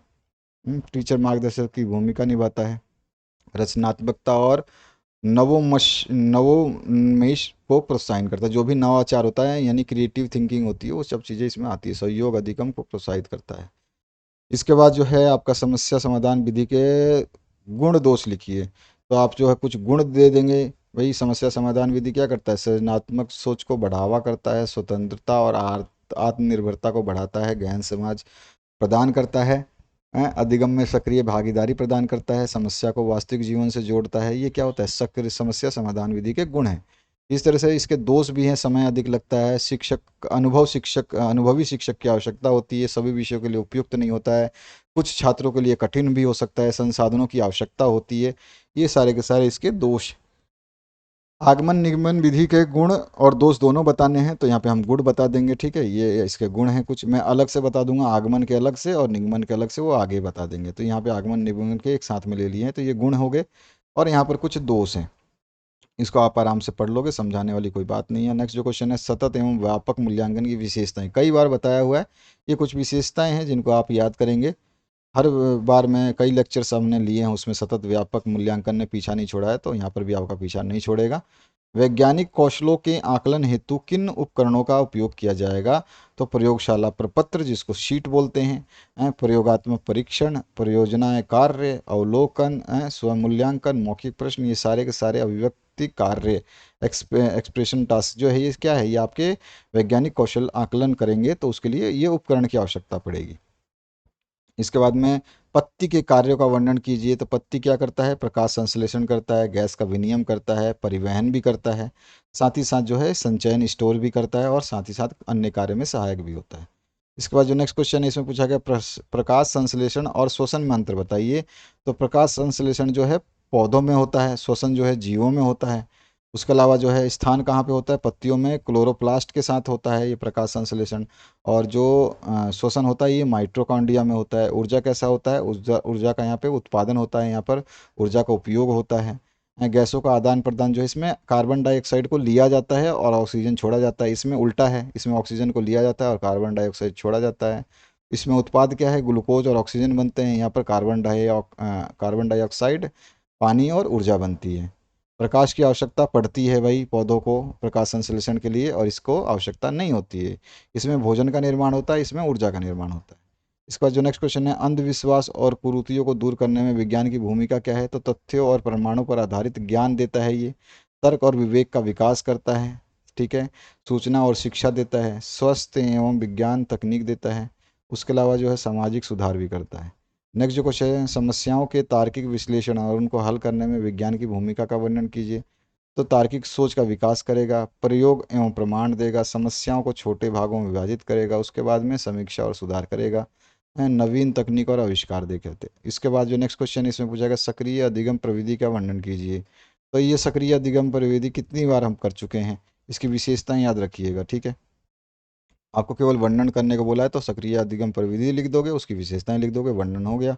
टीचर मार्गदर्शक की भूमिका निभाता है, रचनात्मकता और नवोन्मेष को प्रोत्साहन करता है। जो भी नवाचार होता है यानी क्रिएटिव थिंकिंग होती है, वो सब चीज़ें इसमें आती है। सहयोग अधिगम को प्रोत्साहित करता है। इसके बाद जो है आपका समस्या समाधान विधि के गुण दोष लिखिए। तो आप जो है कुछ गुण दे देंगे। वही समस्या समाधान विधि क्या करता है? सृजनात्मक सोच को बढ़ावा करता है, स्वतंत्रता और आत्मनिर्भरता को बढ़ाता है, गहन समाज प्रदान करता है, अधिगम में सक्रिय भागीदारी प्रदान करता है, समस्या को वास्तविक जीवन से जोड़ता है। ये क्या होता है? सक्रिय समस्या समाधान विधि के गुण हैं। इस तरह से इसके दोष भी हैं, समय अधिक लगता है, अनुभवी शिक्षक की आवश्यकता होती है, सभी विषयों के लिए उपयुक्त नहीं होता है, कुछ छात्रों के लिए कठिन भी हो सकता है, संसाधनों की आवश्यकता होती है। ये सारे के सारे इसके दोष। आगमन निगमन विधि के गुण और दोष दोनों बताने हैं, तो यहाँ पे हम गुण बता देंगे, ठीक है। ये इसके गुण हैं, कुछ मैं अलग से बता दूंगा, आगमन के अलग से और निगमन के अलग से, वो आगे बता देंगे। तो यहाँ पे आगमन निगमन के एक साथ में ले लिए हैं, तो ये गुण हो गए। और यहाँ पर कुछ दोष हैं, इसको आप आराम से पढ़ लोगे, समझाने वाली कोई बात नहीं है। नेक्स्ट जो क्वेश्चन है, सतत एवं व्यापक मूल्यांकन की विशेषताएं। कई बार बताया हुआ है, ये कुछ विशेषताएं हैं जिनको आप याद करेंगे। हर बार में कई लेक्चर्स हमने लिए हैं, उसमें सतत व्यापक मूल्यांकन ने पीछा नहीं छोड़ा है, तो यहाँ पर भी आपका पीछा नहीं छोड़ेगा। वैज्ञानिक कौशलों के आकलन हेतु किन उपकरणों का उपयोग किया जाएगा? तो प्रयोगशाला प्रपत्र, जिसको शीट बोलते हैं, प्रयोगात्मक परीक्षण, परियोजनाएं कार्य, अवलोकन, स्वमूल्यांकन, मौखिक प्रश्न, ये सारे के सारे अभिव्यक्ति कार्य, एक्सप्रेशन टास्क जो है, ये क्या है? ये आपके वैज्ञानिक कौशल आकलन करेंगे, तो उसके लिए ये उपकरण की आवश्यकता पड़ेगी। इसके बाद में पत्ती के कार्यों का वर्णन कीजिए। तो पत्ती क्या करता है? प्रकाश संश्लेषण करता है, गैस का विनिमय करता है, परिवहन भी करता है, साथ ही साथ जो है संचयन स्टोर भी करता है, और साथ ही साथ अन्य कार्य में सहायक भी होता है। इसके बाद जो नेक्स्ट क्वेश्चन है, इसमें पूछा गया प्रकाश संश्लेषण और श्वसन में अंतर बताइए। तो प्रकाश संश्लेषण जो है पौधों में होता है, श्वसन जो है जीवों में होता है। उसके अलावा जो है स्थान कहाँ पे होता है? पत्तियों में क्लोरोप्लास्ट के साथ होता है ये प्रकाश संश्लेषण। और जो श्वसन होता है ये माइटोकॉन्ड्रिया में होता है। ऊर्जा कैसा होता है? ऊर्जा ऊर्जा का यहाँ पे उत्पादन होता है, यहाँ पर ऊर्जा का उपयोग होता है। गैसों का आदान प्रदान जो है, इसमें कार्बन डाइऑक्साइड को लिया जाता है और ऑक्सीजन छोड़ा जाता है। इसमें उल्टा है, इसमें ऑक्सीजन को लिया जाता है और कार्बन डाइऑक्साइड छोड़ा जाता है। इसमें उत्पाद क्या है? ग्लूकोज और ऑक्सीजन बनते हैं, यहाँ पर कार्बन डाइऑक्साइड, पानी और ऊर्जा बनती है। प्रकाश की आवश्यकता पड़ती है भाई पौधों को प्रकाश संश्लेषण के लिए, और इसको आवश्यकता नहीं होती है। इसमें भोजन का निर्माण होता है, इसमें ऊर्जा का निर्माण होता है। इसके बाद जो नेक्स्ट क्वेश्चन है, अंधविश्वास और कुरीतियों को दूर करने में विज्ञान की भूमिका क्या है? तो तथ्यों और प्रमाणों पर आधारित ज्ञान देता है ये, तर्क और विवेक का विकास करता है, ठीक है, सूचना और शिक्षा देता है, स्वस्थ एवं विज्ञान तकनीक देता है, उसके अलावा जो है सामाजिक सुधार भी करता है। नेक्स्ट जो क्वेश्चन है, समस्याओं के तार्किक विश्लेषण और उनको हल करने में विज्ञान की भूमिका का वर्णन कीजिए। तो तार्किक सोच का विकास करेगा, प्रयोग एवं प्रमाण देगा, समस्याओं को छोटे भागों में विभाजित करेगा, उसके बाद में समीक्षा और सुधार करेगा, नवीन तकनीक और आविष्कार देखे थे। इसके बाद जो नेक्स्ट क्वेश्चन इसमें पूछा गया, सक्रिय अधिगम प्रविधि का वर्णन कीजिए। तो ये सक्रिय अधिगम प्रविधि कितनी बार हम कर चुके हैं, इसकी विशेषताएं याद रखिएगा, ठीक है। आपको केवल वर्णन करने को बोला है, तो सक्रिय अधिगम प्रविधि लिख दोगे, उसकी विशेषताएं लिख दोगे, वर्णन हो गया।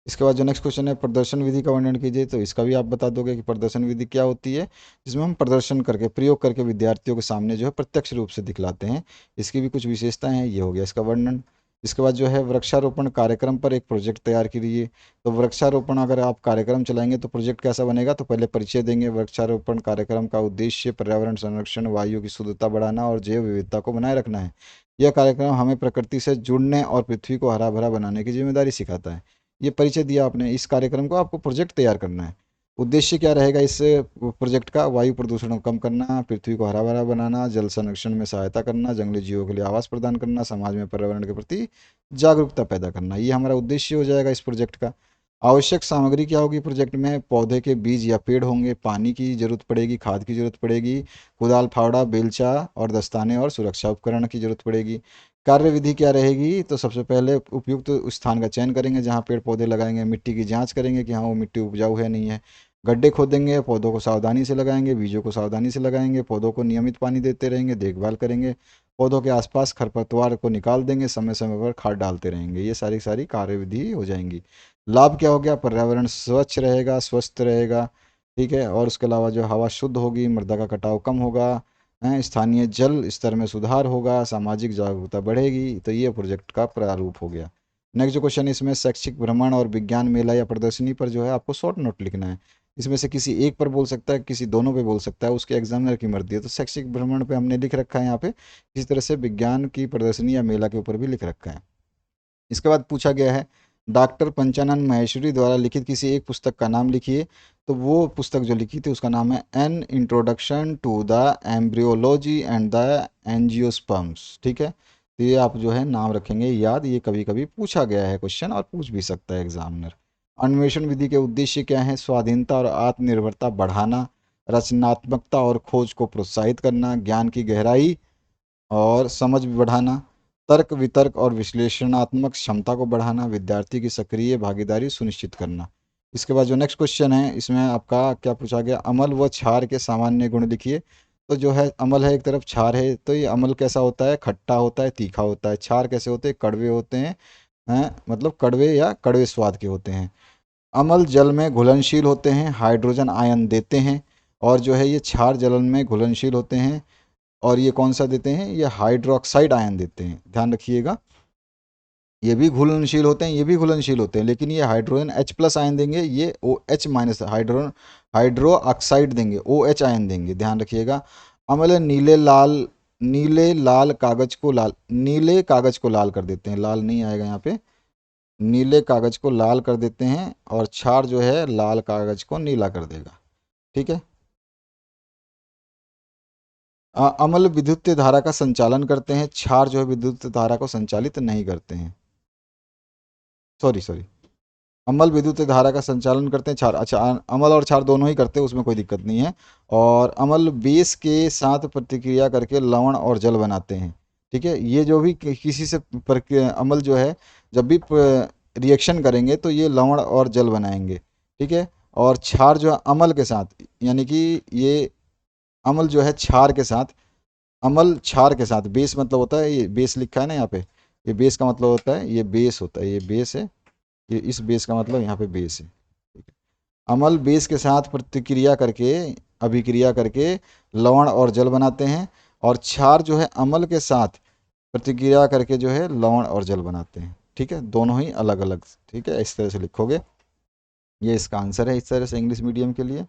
इसके बाद जो नेक्स्ट क्वेश्चन है, प्रदर्शन विधि का वर्णन कीजिए। तो इसका भी आप बता दोगे कि प्रदर्शन विधि क्या होती है, जिसमें हम प्रदर्शन करके, प्रयोग करके विद्यार्थियों के सामने जो है प्रत्यक्ष रूप से दिखलाते हैं। इसकी भी कुछ विशेषताएं हैं, ये हो गया इसका वर्णन। इसके बाद जो है वृक्षारोपण कार्यक्रम पर एक प्रोजेक्ट तैयार कीजिए। तो वृक्षारोपण अगर आप कार्यक्रम चलाएंगे तो प्रोजेक्ट कैसा बनेगा? तो पहले परिचय देंगे। वृक्षारोपण कार्यक्रम का उद्देश्य पर्यावरण संरक्षण, वायु की शुद्धता बढ़ाना और जैव विविधता को बनाए रखना है। यह कार्यक्रम हमें प्रकृति से जुड़ने और पृथ्वी को हरा भरा बनाने की जिम्मेदारी सिखाता है। ये परिचय दिया आपने। इस कार्यक्रम को आपको प्रोजेक्ट तैयार करना है। उद्देश्य क्या रहेगा इस प्रोजेक्ट का? वायु प्रदूषण को कम करना, पृथ्वी को हरा भरा बनाना, जल संरक्षण में सहायता करना, जंगली जीवों के लिए आवास प्रदान करना, समाज में पर्यावरण के प्रति जागरूकता पैदा करना। ये हमारा उद्देश्य हो जाएगा इस प्रोजेक्ट का। आवश्यक सामग्री क्या होगी प्रोजेक्ट में? पौधे के बीज या पेड़ होंगे, पानी की जरूरत पड़ेगी, खाद की जरूरत पड़ेगी, कुदाल, फावड़ा, बेलचा और दस्ताने और सुरक्षा उपकरण की जरूरत पड़ेगी। कार्य विधि क्या रहेगी? तो सबसे पहले उपयुक्त स्थान का चयन करेंगे जहाँ पेड़ पौधे लगाएंगे, मिट्टी की जांच करेंगे कि हाँ वो मिट्टी उपजाऊ है नहीं है, गड्ढे खोदेंगे, पौधों को सावधानी से लगाएंगे, बीजों को सावधानी से लगाएंगे, पौधों को नियमित पानी देते रहेंगे, देखभाल करेंगे, पौधों के आसपास खरपतवार को निकाल देंगे, समय समय पर खाद डालते रहेंगे। ये सारी सारी कार्यविधि हो जाएंगी। लाभ क्या हो गया? पर्यावरण स्वच्छ रहेगा, स्वस्थ रहेगा, ठीक है, और उसके अलावा जो हवा शुद्ध होगी, मृदा का कटाव कम होगा, स्थानीय जल स्तर में सुधार होगा, सामाजिक जागरूकता बढ़ेगी। तो ये प्रोजेक्ट का प्रारूप हो गया। नेक्स्ट जो क्वेश्चन है, इसमें शैक्षिक भ्रमण और विज्ञान मेला या प्रदर्शनी पर जो है आपको शॉर्ट नोट लिखना है। इसमें से किसी एक पर बोल सकता है, किसी दोनों पे बोल सकता है, उसके एग्जामिनर की मर्जी है। तो शैक्षिक भ्रमण पे हमने लिख रखा है यहाँ पे। इसी तरह से विज्ञान की प्रदर्शनी या मेला के ऊपर भी लिख रखा है। इसके बाद पूछा गया है, डॉक्टर पंचानन माहेश्वरी द्वारा लिखित किसी एक पुस्तक का नाम लिखिए। तो वो पुस्तक जो लिखी थी उसका नाम है an introduction to the embryology and the angiosperms, ठीक है। तो ये आप जो है नाम रखेंगे याद, ये कभी कभी पूछा गया है क्वेश्चन और पूछ भी सकता है एग्जामिनर। अन्वेषण विधि के उद्देश्य क्या है? स्वाधीनता और आत्मनिर्भरता बढ़ाना, रचनात्मकता और खोज को प्रोत्साहित करना, ज्ञान की गहराई और समझ भी बढ़ाना, तर्क वितर्क और विश्लेषणात्मक क्षमता को बढ़ाना, विद्यार्थी की सक्रिय भागीदारी सुनिश्चित करना। इसके बाद जो नेक्स्ट क्वेश्चन है इसमें आपका क्या पूछा गया? अमल व क्षार के सामान्य गुण लिखिए। तो जो है अमल है एक तरफ, क्षार है, तो ये अमल कैसा होता है? खट्टा होता है, तीखा होता है। क्षार कैसे होते हैं? कड़वे होते हैं, मतलब कड़वे या कड़वे स्वाद के होते हैं। अम्ल जल में घुलनशील होते हैं, हाइड्रोजन आयन देते हैं। और जो है ये क्षार जल में घुलनशील होते हैं और ये कौन सा देते हैं? ये हाइड्रोक्साइड आयन देते हैं, ध्यान रखिएगा। ये भी घुलनशील होते हैं, ये भी घुलनशील होते हैं, लेकिन ये हाइड्रोजन H प्लस आयन देंगे, ये OH माइनस हाइड्रो ऑक्साइड देंगे, OH आयन देंगे, ध्यान रखिएगा। अम्ल नीले लाल कागज को लाल, नीले कागज को लाल कर देते हैं, लाल नहीं आएगा यहाँ पे, नीले कागज को लाल कर देते हैं। और क्षार जो है लाल कागज को नीला कर देगा, ठीक है। अम्ल विद्युत धारा का संचालन करते हैं, क्षार जो है विद्युत धारा को संचालित नहीं करते हैं। सॉरी, अम्ल विद्युत धारा का संचालन करते हैं, क्षार, अच्छा अम्ल और क्षार दोनों ही करते हैं, उसमें कोई दिक्कत नहीं है। और अम्ल बेस के साथ प्रतिक्रिया करके लवण और जल बनाते हैं, ठीक है। ये जो भी किसी से अम्ल जो है जब भी रिएक्शन करेंगे तो ये लवण और जल बनाएंगे, ठीक है। और क्षार जो है अम्ल के साथ, यानी कि ये अम्ल जो है क्षार के साथ, अम्ल क्षार के साथ, बेस मतलब होता है, ये बेस लिखा है ना यहाँ पे, ये बेस का मतलब होता है, ये बेस होता है, ये बेस है, ये इस बेस का मतलब यहाँ पे बेस है, ठीक है। अम्ल बेस के साथ प्रतिक्रिया करके, अभिक्रिया करके लवण और जल बनाते हैं। और क्षार जो है अम्ल के साथ प्रतिक्रिया करके जो है लवण और जल बनाते हैं, ठीक है, दोनों ही अलग अलग, ठीक है, इस तरह से लिखोगे। ये इसका आंसर है, इस तरह से इंग्लिश मीडियम के लिए।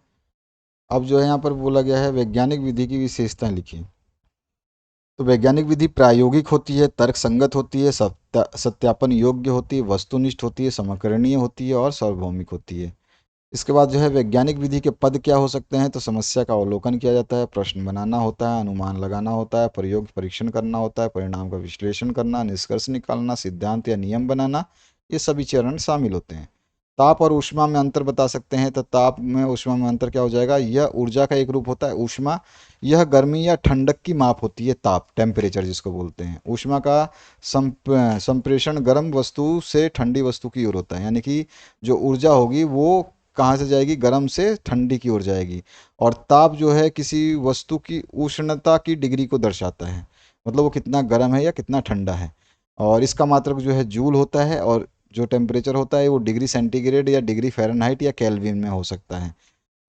अब जो है यहाँ पर बोला गया है वैज्ञानिक विधि की विशेषताएं लिखिए। तो वैज्ञानिक विधि प्रायोगिक होती है, तर्क संगत होती है, सत्यापन योग्य होती है, वस्तुनिष्ठ होती है, समकरणीय होती है और सार्वभौमिक होती है। इसके बाद जो है वैज्ञानिक विधि के पद क्या हो सकते हैं? तो समस्या का अवलोकन किया जाता है, प्रश्न बनाना होता है, अनुमान लगाना होता है, प्रयोग परीक्षण करना होता है, परिणाम का विश्लेषण करना, निष्कर्ष निकालना, सिद्धांत या नियम बनाना, ये सभी चरण शामिल होते हैं। ताप और ऊष्मा में अंतर बता सकते हैं। तो ताप में ऊष्मा में अंतर क्या हो जाएगा? यह ऊर्जा का एक रूप होता है ऊष्मा, यह गर्मी या ठंडक की माप होती है ताप, टेम्परेचर जिसको बोलते हैं। ऊष्मा का संप्रेषण गर्म वस्तु से ठंडी वस्तु की ओर होता है, यानी कि जो ऊर्जा होगी वो कहाँ से जाएगी? गर्म से ठंडी की ओर जाएगी। और ताप जो है किसी वस्तु की उष्णता की डिग्री को दर्शाता है, मतलब वो कितना गर्म है या कितना ठंडा है। और इसका मात्रक जो है जूल होता है। और जो टेम्परेचर होता है वो डिग्री सेंटीग्रेड या डिग्री फ़ारेनहाइट या केल्विन में हो सकता है।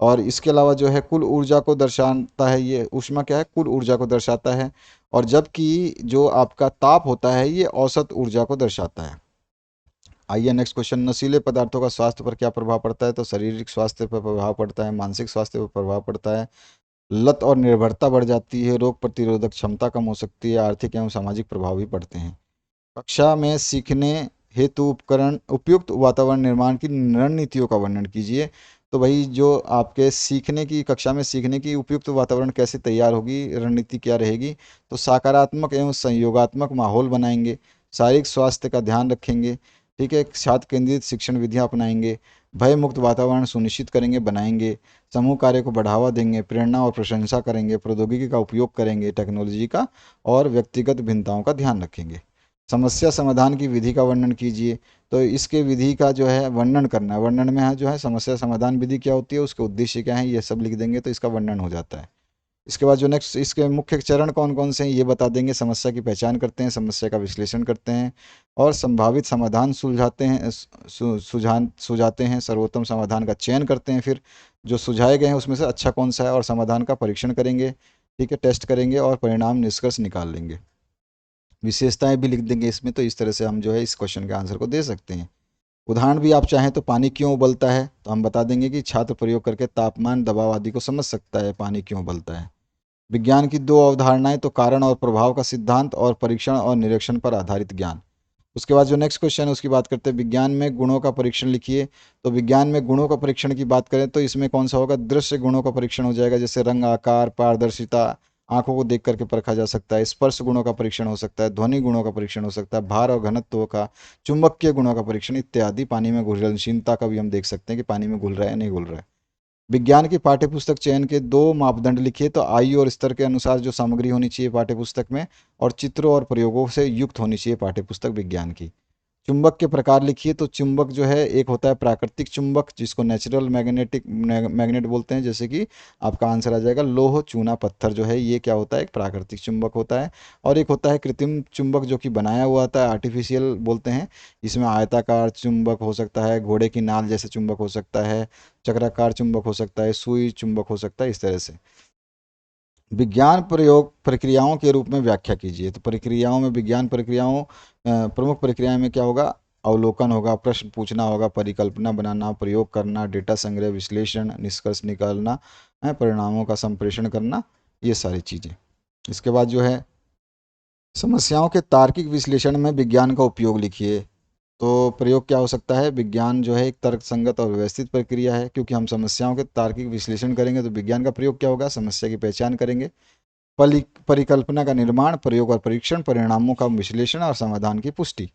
और इसके अलावा जो है कुल ऊर्जा को दर्शाता है, ये ऊष्मा क्या है? कुल ऊर्जा को दर्शाता है। और जबकि जो आपका ताप होता है ये औसत ऊर्जा को दर्शाता है। आइए नेक्स्ट क्वेश्चन, नशीले पदार्थों का स्वास्थ्य पर क्या प्रभाव पड़ता है? तो शारीरिक स्वास्थ्य पर प्रभाव पड़ता है, मानसिक स्वास्थ्य पर प्रभाव पड़ता है, लत और निर्भरता बढ़ जाती है, रोग प्रतिरोधक क्षमता कम हो सकती है, आर्थिक एवं सामाजिक प्रभाव भी पड़ते हैं। कक्षा में सीखने हेतु उपकरण उपयुक्त वातावरण निर्माण की रणनीतियों का वर्णन कीजिए। तो भाई जो आपके सीखने की, कक्षा में सीखने की उपयुक्त वातावरण कैसे तैयार होगी, रणनीति क्या रहेगी? तो सकारात्मक एवं संयोगात्मक माहौल बनाएंगे, शारीरिक स्वास्थ्य का ध्यान रखेंगे, ठीक है, छात्र केंद्रित शिक्षण विधियां अपनाएंगे, भय मुक्त वातावरण सुनिश्चित करेंगे, बनाएंगे, समूह कार्य को बढ़ावा देंगे, प्रेरणा और प्रशंसा करेंगे, प्रौद्योगिकी का उपयोग करेंगे, टेक्नोलॉजी का, और व्यक्तिगत भिन्नताओं का ध्यान रखेंगे। समस्या समाधान की विधि का वर्णन कीजिए। तो इसके विधि का जो है वर्णन करना है, वर्णन में है जो है समस्या समाधान विधि क्या होती है, उसके उद्देश्य क्या है, ये सब लिख देंगे तो इसका वर्णन हो जाता है। इसके बाद जो नेक्स्ट इसके मुख्य चरण कौन कौन से हैं ये बता देंगे। समस्या की पहचान करते हैं, समस्या का विश्लेषण करते हैं और संभावित समाधान सुलझाते हैं, सुझाते हैं, सर्वोत्तम समाधान का चयन करते हैं, फिर जो सुझाए गए हैं उसमें से अच्छा कौन सा है, और समाधान का परीक्षण करेंगे, ठीक है, टेस्ट करेंगे और परिणाम निष्कर्ष निकाल लेंगे। विशेषताएं भी लिख देंगे इसमें। तो इस तरह से हम जो है इस क्वेश्चन के आंसर को दे सकते हैं। उदाहरण भी आप चाहें तो पानी क्यों उबलता है, तो हम बता देंगे कि छात्र प्रयोग करके तापमान, दबाव आदि को समझ सकता है पानी क्यों उबलता है। विज्ञान की दो अवधारणाएं, तो कारण और प्रभाव का सिद्धांत और परीक्षण और निरीक्षण पर आधारित ज्ञान। उसके बाद जो नेक्स्ट क्वेश्चन है उसकी बात करते हैं, विज्ञान में गुणों का परीक्षण लिखिए। तो विज्ञान में गुणों का परीक्षण की बात करें तो इसमें कौन सा होगा? दृश्य गुणों का परीक्षण हो जाएगा, जैसे रंग, आकार, पारदर्शिता आंखों को देख करके परखा जा सकता है। स्पर्श गुणों का परीक्षण हो सकता है, ध्वनि गुणों का परीक्षण हो सकता है, भार और घनत्व का, चुंबकीय गुणों का परीक्षण इत्यादि। पानी में घुलनशीलता का भी हम देख सकते हैं कि पानी में घुल रहा है या नहीं घुल रहा है। विज्ञान की पाठ्यपुस्तक चयन के दो मापदंड लिखिए। तो आयु और स्तर के अनुसार जो सामग्री होनी चाहिए पाठ्यपुस्तक में, और चित्रों और प्रयोगों से युक्त होनी चाहिए पाठ्यपुस्तक विज्ञान की। चुंबक के प्रकार लिखिए। तो चुंबक जो है, एक होता है प्राकृतिक चुंबक जिसको नेचुरल मैग्नेट बोलते हैं, जैसे कि आपका आंसर आ जाएगा लोह चूना पत्थर जो है, ये क्या होता है, एक प्राकृतिक चुंबक होता है। और एक होता है कृत्रिम चुंबक जो कि बनाया हुआ होता है, आर्टिफिशियल बोलते हैं। इसमें आयताकार चुंबक हो सकता है, घोड़े की नाल जैसे चुंबक हो सकता है, चक्राकार चुंबक हो सकता है, सुई चुंबक हो सकता है, इस तरह से। विज्ञान प्रयोग प्रक्रियाओं के रूप में व्याख्या कीजिए। तो प्रक्रियाओं में, विज्ञान प्रक्रियाओं प्रमुख प्रक्रियाएं में क्या होगा, अवलोकन होगा, प्रश्न पूछना होगा, परिकल्पना बनाना, प्रयोग करना, डेटा संग्रह, विश्लेषण, निष्कर्ष निकालना, परिणामों का संप्रेषण करना, ये सारी चीज़ें। इसके बाद जो है, समस्याओं के तार्किक विश्लेषण में विज्ञान का उपयोग लिखिए। तो प्रयोग क्या हो सकता है, विज्ञान जो है एक तर्कसंगत और व्यवस्थित प्रक्रिया है, क्योंकि हम समस्याओं के तार्किक विश्लेषण करेंगे तो विज्ञान का प्रयोग क्या होगा, समस्या की पहचान करेंगे, परिकल्पना का निर्माण, प्रयोग और परीक्षण, परिणामों का विश्लेषण और समाधान की पुष्टि।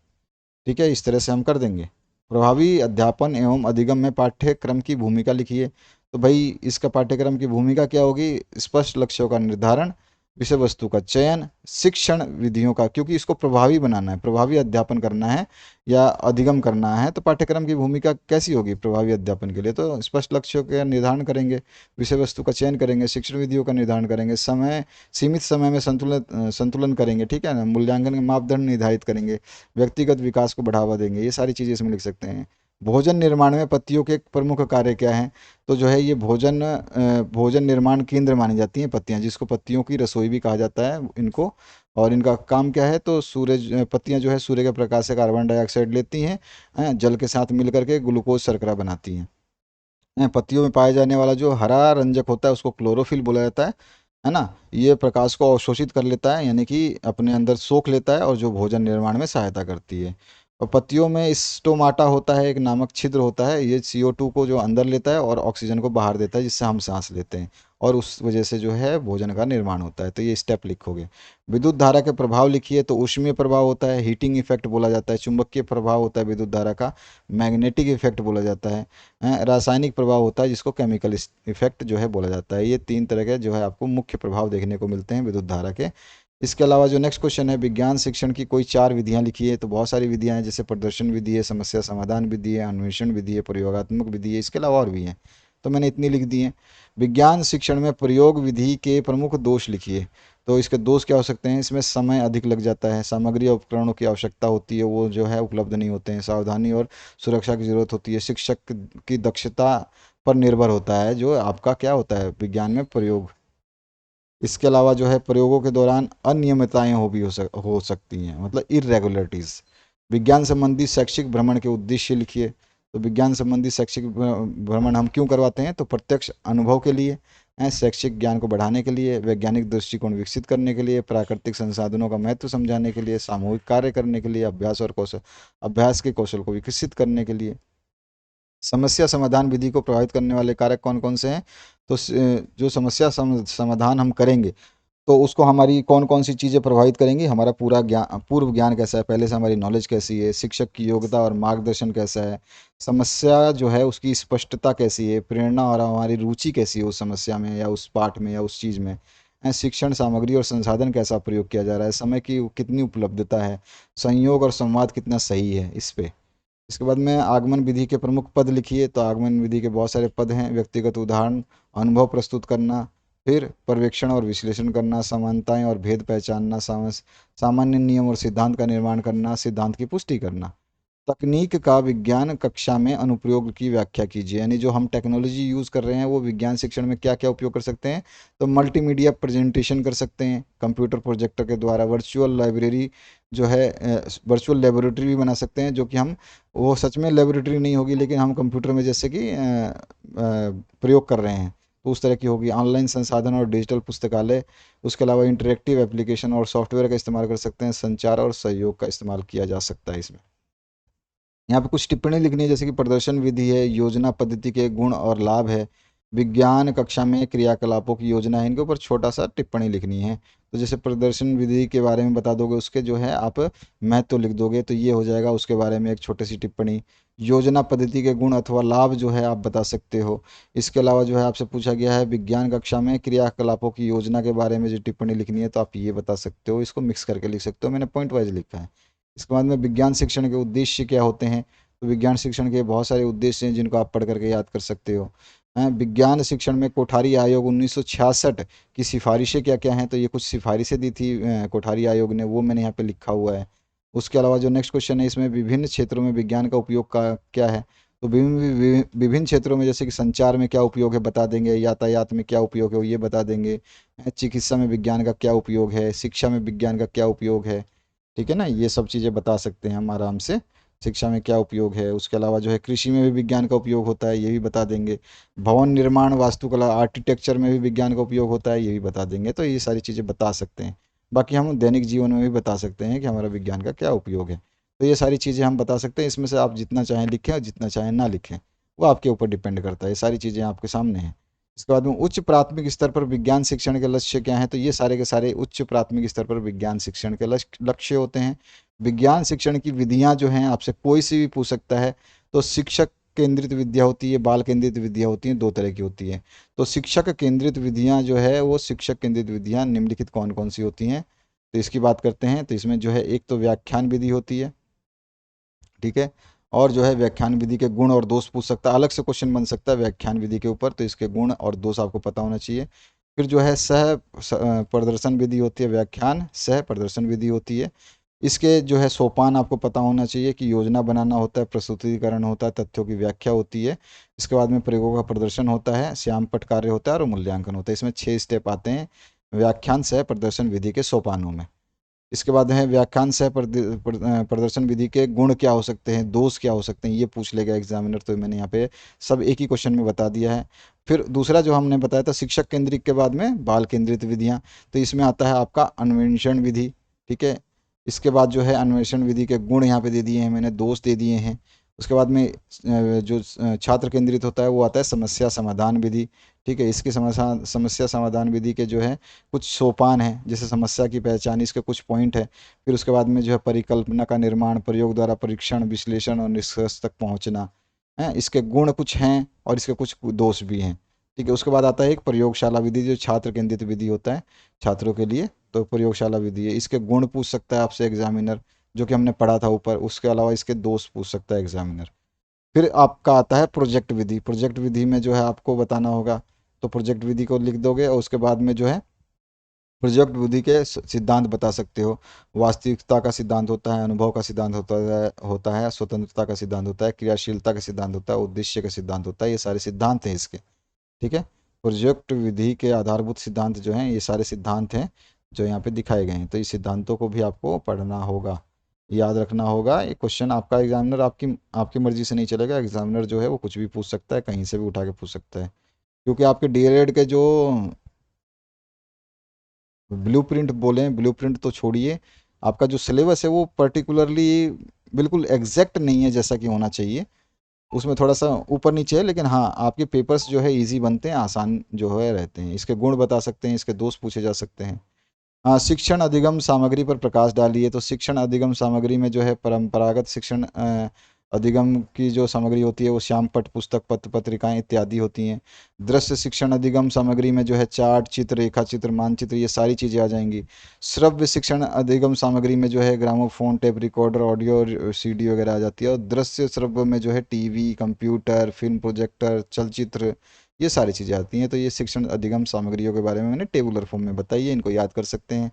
ठीक है, इस तरह से हम कर देंगे। प्रभावी अध्यापन एवं अधिगम में पाठ्यक्रम की भूमिका लिखिए। तो भाई इसका पाठ्यक्रम की भूमिका क्या होगी, स्पष्ट लक्ष्यों का निर्धारण, विषय वस्तु का चयन, शिक्षण विधियों का, क्योंकि इसको प्रभावी बनाना है, प्रभावी अध्यापन करना है या अधिगम करना है, तो पाठ्यक्रम की भूमिका कैसी होगी प्रभावी अध्यापन के लिए, तो स्पष्ट लक्ष्यों का निर्धारण करेंगे, विषय वस्तु का चयन करेंगे, शिक्षण विधियों का निर्धारण करेंगे, समय सीमित समय में संतुलन करेंगे, ठीक है ना, मूल्यांकन के मापदंड निर्धारित करेंगे, व्यक्तिगत विकास को बढ़ावा देंगे, ये सारी चीज़ें इसमें लिख सकते हैं। भोजन निर्माण में पत्तियों के प्रमुख कार्य क्या हैं, तो जो है ये भोजन निर्माण केंद्र मानी जाती हैं पत्तियां, जिसको पत्तियों की रसोई भी कहा जाता है इनको। और इनका काम क्या है, तो पत्तियां जो है सूर्य के प्रकाश से कार्बन डाइऑक्साइड लेती हैं, जल के साथ मिल करके ग्लूकोज शर्करा बनाती हैं। पत्तियों में पाया जाने वाला जो हरा रंजक होता है उसको क्लोरोफिल बोला जाता है ना। ये प्रकाश को अवशोषित कर लेता है, यानी कि अपने अंदर सोख लेता है, और जो भोजन निर्माण में सहायता करती है। और पत्तियों में स्टोमाटा होता है, एक नामक छिद्र होता है, ये CO2 को जो अंदर लेता है और ऑक्सीजन को बाहर देता है, जिससे हम सांस लेते हैं, और उस वजह से जो है भोजन का निर्माण होता है। तो ये स्टेप लिखोगे। विद्युत धारा के प्रभाव लिखिए। तो ऊष्मीय प्रभाव होता है, हीटिंग इफेक्ट बोला जाता है। चुंबकीय प्रभाव होता है विद्युत धारा का, मैग्नेटिक इफेक्ट बोला जाता है। रासायनिक प्रभाव होता है जिसको केमिकल इफेक्ट जो है बोला जाता है। ये तीन तरह के जो है आपको मुख्य प्रभाव देखने को मिलते हैं विद्युत धारा के। इसके अलावा जो नेक्स्ट क्वेश्चन है, विज्ञान शिक्षण की कोई 4 विधियां लिखिए। तो बहुत सारी विधियां हैं, जैसे प्रदर्शन विधि है, समस्या समाधान विधि है, अन्वेषण विधि है, प्रयोगात्मक विधि है, इसके अलावा और भी हैं, तो मैंने इतनी लिख दी हैं। विज्ञान शिक्षण में प्रयोग विधि के प्रमुख दोष लिखिए। तो इसके दोष क्या हो सकते हैं, इसमें समय अधिक लग जाता है, सामग्री और उपकरणों की आवश्यकता होती है, वो जो है उपलब्ध नहीं होते हैं, सावधानी और सुरक्षा की ज़रूरत होती है, शिक्षक की दक्षता पर निर्भर होता है जो आपका क्या होता है विज्ञान में प्रयोग। इसके अलावा जो है प्रयोगों के दौरान अनियमितताएं हो सकती हैं, मतलब इरेगुलरिटीज़। विज्ञान संबंधी शैक्षिक भ्रमण के उद्देश्य लिखिए। तो विज्ञान संबंधी शैक्षिक भ्रमण हम क्यों करवाते हैं, तो प्रत्यक्ष अनुभव के लिए, शैक्षिक ज्ञान को बढ़ाने के लिए, वैज्ञानिक दृष्टिकोण विकसित करने के लिए, प्राकृतिक संसाधनों का महत्व समझाने के लिए, सामूहिक कार्य करने के लिए, अभ्यास के कौशल को विकसित करने के लिए। समस्या समाधान विधि को प्रभावित करने वाले कारक कौन कौन से हैं, तो जो समाधान हम करेंगे तो उसको हमारी कौन कौन सी चीज़ें प्रभावित करेंगी, हमारा पूर्व ज्ञान कैसा है, पहले से हमारी नॉलेज कैसी है, शिक्षक की योग्यता और मार्गदर्शन कैसा है, समस्या जो है उसकी स्पष्टता कैसी है, प्रेरणा और हमारी रुचि कैसी है उस समस्या में या उस पाठ में या उस चीज़ में, शिक्षण सामग्री और संसाधन कैसा प्रयोग किया जा रहा है, समय की कितनी उपलब्धता है, संयोग और संवाद कितना सही है इस पे। इसके बाद में आगमन विधि के प्रमुख पद लिखिए। तो आगमन विधि के बहुत सारे पद हैं, व्यक्तिगत उदाहरण, अनुभव प्रस्तुत करना, फिर पर्यवेक्षण और विश्लेषण करना, समानताएं और भेद पहचानना, सामान्य नियम और सिद्धांत का निर्माण करना, सिद्धांत की पुष्टि करना। तकनीक का विज्ञान कक्षा में अनुप्रयोग की व्याख्या कीजिए। यानी जो हम टेक्नोलॉजी यूज़ कर रहे हैं वो विज्ञान शिक्षण में क्या क्या उपयोग कर सकते हैं, तो मल्टीमीडिया प्रेजेंटेशन कर सकते हैं कंप्यूटर प्रोजेक्टर के द्वारा, वर्चुअल लाइब्रेरी जो है, वर्चुअल लेबोरेटरी भी बना सकते हैं, जो कि हम, वो सच में लेबोरेटरी नहीं होगी लेकिन हम कंप्यूटर में जैसे कि प्रयोग कर रहे हैं, तो उस तरह की होगी। ऑनलाइन संसाधन और डिजिटल पुस्तकालय, उसके अलावा इंटरेक्टिव एप्लीकेशन और सॉफ्टवेयर का इस्तेमाल कर सकते हैं, संचार और सहयोग का इस्तेमाल किया जा सकता है इसमें। यहाँ पे कुछ टिप्पणी लिखनी है, जैसे कि प्रदर्शन विधि है, योजना पद्धति के गुण और लाभ है, विज्ञान कक्षा में क्रियाकलापों की योजना है, इनके ऊपर छोटा सा टिप्पणी लिखनी है। तो जैसे प्रदर्शन विधि के बारे में बता दोगे, उसके जो है आप महत्व लिख दोगे, तो ये हो जाएगा उसके बारे में एक छोटी सी टिप्पणी। योजना पद्धति के गुण अथवा लाभ जो है आप बता सकते हो। इसके अलावा जो है आपसे पूछा गया है विज्ञान कक्षा में क्रियाकलापों की योजना के बारे में जो टिप्पणी लिखनी है, तो आप ये बता सकते हो, इसको मिक्स करके लिख सकते हो, मैंने पॉइंट वाइज लिखा है। इसके बाद में विज्ञान शिक्षण के उद्देश्य क्या होते हैं, तो विज्ञान शिक्षण के बहुत सारे उद्देश्य हैं जिनको आप पढ़ करके याद कर सकते हो। विज्ञान शिक्षण में कोठारी आयोग 1966 की सिफारिशें क्या क्या हैं, तो ये कुछ सिफारिशें दी थी कोठारी आयोग ने, वो मैंने यहाँ पे लिखा हुआ है। उसके अलावा जो नेक्स्ट क्वेश्चन है, इसमें विभिन्न क्षेत्रों में विज्ञान का उपयोग का क्या है, तो विभिन्न विभिन्न क्षेत्रों में जैसे कि संचार में क्या उपयोग है बता देंगे, यातायात में क्या उपयोग है वो ये बता देंगे, चिकित्सा में विज्ञान का क्या उपयोग है, शिक्षा में विज्ञान का क्या उपयोग है, ठीक है ना, ये सब चीज़ें बता सकते हैं हम आराम से। शिक्षा में क्या उपयोग है, उसके अलावा जो है कृषि में भी विज्ञान का उपयोग होता है, ये भी बता देंगे। भवन निर्माण, वास्तुकला, आर्किटेक्चर में भी विज्ञान का उपयोग होता है, ये भी बता देंगे। तो ये सारी चीज़ें बता सकते हैं। बाकी हम दैनिक जीवन में भी बता सकते हैं कि हमारा विज्ञान का क्या उपयोग है। तो ये सारी चीज़ें हम बता सकते हैं, इसमें से आप जितना चाहें लिखें और जितना चाहें ना लिखें, वो आपके ऊपर डिपेंड करता है। ये सारी चीज़ें आपके सामने हैं। इसके बाद में उच्च प्राथमिक स्तर पर विज्ञान शिक्षण के लक्ष्य क्या हैं, तो ये सारे के सारे उच्च प्राथमिक स्तर पर विज्ञान शिक्षण के लक्ष्य होते हैं। विज्ञान शिक्षण की विधियां जो हैं आपसे कोई सी भी पूछ सकता है। तो शिक्षक केंद्रित विद्या होती है, बाल केंद्रित विद्या होती है, दो तरह की होती है। तो शिक्षक केंद्रित विधियां जो है वो शिक्षक केंद्रित विधियां निम्नलिखित कौन कौन सी होती हैं, तो इसकी बात करते हैं। तो इसमें जो है एक तो व्याख्यान विधि होती है, ठीक है। और जो है व्याख्यान विधि के गुण और दोष पूछ सकता है, अलग से क्वेश्चन बन सकता है व्याख्यान विधि के ऊपर, तो इसके गुण और दोष आपको पता होना चाहिए। फिर जो है प्रदर्शन विधि होती है, व्याख्यान सह प्रदर्शन विधि होती है। इसके जो है सोपान आपको पता होना चाहिए कि योजना बनाना होता है, प्रस्तुतिकरण होता है, तथ्यों की व्याख्या होती है। इसके बाद में प्रयोगों का प्रदर्शन होता है, श्यामपट्ट कार्य होता है और मूल्यांकन होता है। इसमें 6 स्टेप आते हैं व्याख्यान सह प्रदर्शन विधि के सोपानों में। इसके बाद है व्याख्यान सह प्रदर्शन विधि के गुण क्या हो सकते हैं, दोष क्या हो सकते हैं, ये पूछ लेगा एग्जामिनर। तो मैंने यहाँ पे सब एक ही क्वेश्चन में बता दिया है। फिर दूसरा जो हमने बताया था शिक्षक केंद्रित के बाद में बाल केंद्रित विधियाँ, तो इसमें आता है आपका अन्वेषण विधि, ठीक है। इसके बाद जो है अन्वेषण विधि के गुण यहाँ पे दे दिए हैं मैंने, दोष दे दिए हैं। उसके बाद में जो छात्र केंद्रित होता है वो आता है समस्या समाधान विधि, ठीक है। इसकी समस्या समाधान विधि के जो है कुछ सोपान है, जैसे समस्या की पहचान, इसके कुछ पॉइंट है। फिर उसके बाद में जो है परिकल्पना का निर्माण, प्रयोग द्वारा परीक्षण, विश्लेषण और निष्कर्ष तक पहुंचना है। इसके गुण कुछ हैं और इसके कुछ दोष भी हैं, ठीक है। उसके बाद आता है एक प्रयोगशाला विधि, जो छात्र केंद्रित विधि होता है छात्रों के लिए, तो प्रयोगशाला विधि है। इसके गुण पूछ सकता है आपसे एग्जामिनर, जो कि हमने पढ़ा था ऊपर। उसके अलावा इसके दोष पूछ सकता है एग्जामिनर। फिर आपका आता है प्रोजेक्ट विधि। प्रोजेक्ट विधि में जो है आपको बताना होगा, तो प्रोजेक्ट विधि को लिख दोगे और उसके बाद में जो है प्रोजेक्ट विधि के सिद्धांत बता सकते हो। वास्तविकता का सिद्धांत होता है, अनुभव का सिद्धांत होता है, स्वतंत्रता का सिद्धांत होता है, क्रियाशीलता का सिद्धांत होता है, उद्देश्य का सिद्धांत होता है। ये सारे सिद्धांत हैं इसके, ठीक है। प्रोजेक्ट विधि के आधारभूत सिद्धांत जो हैं, ये सारे सिद्धांत हैं जो यहाँ पे दिखाए गए हैं। तो इस सिद्धांतों को भी आपको पढ़ना होगा, याद रखना होगा। ये क्वेश्चन आपका एग्जामिनर आपकी आपकी मर्जी से नहीं चलेगा। एग्जामिनर जो है वो कुछ भी पूछ सकता है, कहीं से भी उठा के पूछ सकता है, क्योंकि आपके डीएलएड के जो ब्लूप्रिंट बोले, ब्लूप्रिंट तो छोड़िए, आपका जो सिलेबस है वो पर्टिकुलरली बिल्कुल एग्जैक्ट नहीं है जैसा कि होना चाहिए। उसमें थोड़ा सा ऊपर नीचे है, लेकिन हाँ आपके पेपर्स जो है इजी बनते हैं, आसान जो है रहते हैं। इसके गुण बता सकते हैं, इसके दोष पूछे जा सकते हैं। हाँ, शिक्षण अधिगम सामग्री पर प्रकाश डालिए। तो शिक्षण अधिगम सामग्री में जो है परंपरागत शिक्षण अधिगम की जो सामग्री होती है वो श्यामपट्ट पुस्तक, पत्र पत्रिकाएं इत्यादि होती हैं। दृश्य शिक्षण अधिगम सामग्री में जो है चार्ट, चित्र, रेखा चित्र, मानचित्र, ये सारी चीज़ें आ जाएंगी। श्रव्य शिक्षण अधिगम सामग्री में जो है ग्रामोफोन, टेप रिकॉर्डर, ऑडियो और सीडी वगैरह आ जाती है। और दृश्य श्रव्य में जो है टीवी, कंप्यूटर, फिल्म प्रोजेक्टर, चलचित्र, ये सारी चीज़ें आती हैं। तो ये शिक्षण अधिगम सामग्रियों के बारे में मैंने टेबुलर फॉर्म में बताई है, इनको याद कर सकते हैं।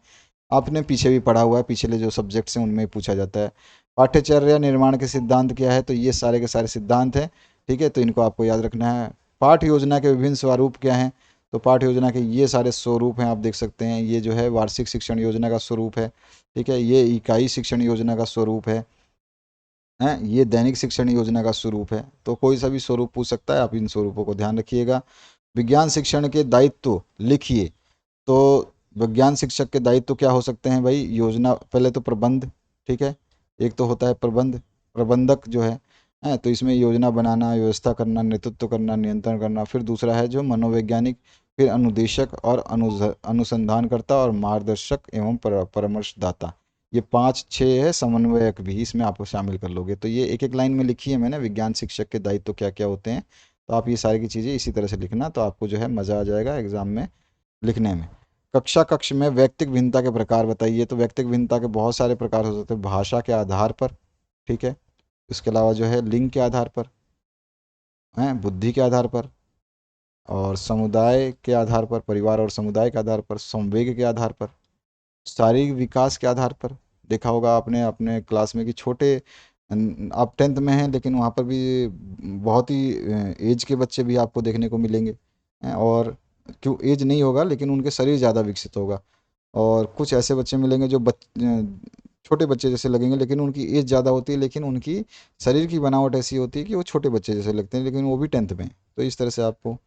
आपने पीछे भी पढ़ा हुआ है, पिछले जो सब्जेक्ट्स हैं उनमें पूछा जाता है। पाठ्यचर्या निर्माण के सिद्धांत क्या है, तो ये सारे के सारे सिद्धांत हैं, ठीक है। तो इनको आपको याद रखना है। पाठ योजना के विभिन्न स्वरूप क्या हैं, तो पाठ योजना के ये सारे स्वरूप हैं, आप देख सकते हैं। ये जो है वार्षिक शिक्षण योजना का स्वरूप है, ठीक है। ये इकाई शिक्षण योजना का स्वरूप है, ये दैनिक शिक्षण योजना का स्वरूप है। तो कोई सा भी स्वरूप पूछ सकता है, आप इन स्वरूपों को ध्यान रखिएगा। विज्ञान शिक्षण के दायित्व लिखिए। तो विज्ञान शिक्षक के दायित्व क्या हो सकते हैं भाई, योजना, पहले तो प्रबंध, ठीक है। एक तो होता है प्रबंधक जो है, है। तो इसमें योजना बनाना, व्यवस्था करना, नेतृत्व करना, नियंत्रण करना। फिर दूसरा है जो मनोवैज्ञानिक, फिर अनुदेशक और अनुसंधानकर्ता और मार्गदर्शक एवं परामर्शदाता। ये 5 6 है। समन्वयक भी इसमें आप शामिल कर लोगे। तो ये एक एक लाइन में लिखी है मैंने, विज्ञान शिक्षक के दायित्व क्या क्या होते हैं। तो आप ये सारी की चीज़ें इसी तरह से लिखना, तो आपको जो है मज़ा आ जाएगा एग्ज़ाम में लिखने में। कक्ष में व्यक्तिक भिन्नता के प्रकार बताइए। तो व्यक्तिक भिन्नता के बहुत सारे प्रकार हो सकते हैं। भाषा के आधार पर, ठीक है। इसके अलावा जो है लिंग के आधार पर, हैं, बुद्धि के आधार पर, और समुदाय के आधार पर, परिवार और समुदाय के आधार पर, संवेग के आधार पर, शारीरिक विकास के आधार पर। देखा होगा आपने अपने क्लास में कि छोटे आप 10th में हैं लेकिन वहाँ पर भी बहुत ही एज के बच्चे भी आपको देखने को मिलेंगे, हैं। और क्यों एज नहीं होगा लेकिन उनके शरीर ज़्यादा विकसित होगा। और कुछ ऐसे बच्चे मिलेंगे जो छोटे बच्चे जैसे लगेंगे लेकिन उनकी एज ज़्यादा होती है, लेकिन उनकी शरीर की बनावट ऐसी होती है कि वो छोटे बच्चे जैसे लगते हैं, लेकिन वो भी 10th में हैं। तो इस तरह से आपको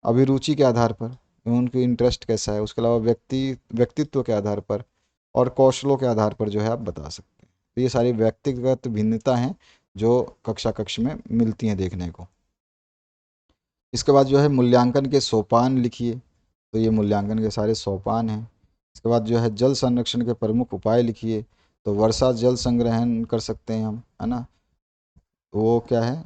अभिरुचि के आधार पर, उनकी इंटरेस्ट कैसा है, उसके अलावा व्यक्तित्व के आधार पर और कौशलों के आधार पर जो है आप बता सकते हैं। तो ये सारी व्यक्तिगत भिन्नता हैं जो कक्ष में मिलती हैं देखने को। इसके बाद जो है मूल्यांकन के सोपान लिखिए। तो ये मूल्यांकन के सारे सोपान हैं। इसके बाद जो है जल संरक्षण के प्रमुख उपाय लिखिए। तो वर्षा जल संग्रहण कर सकते हैं हम, है ना। वो क्या है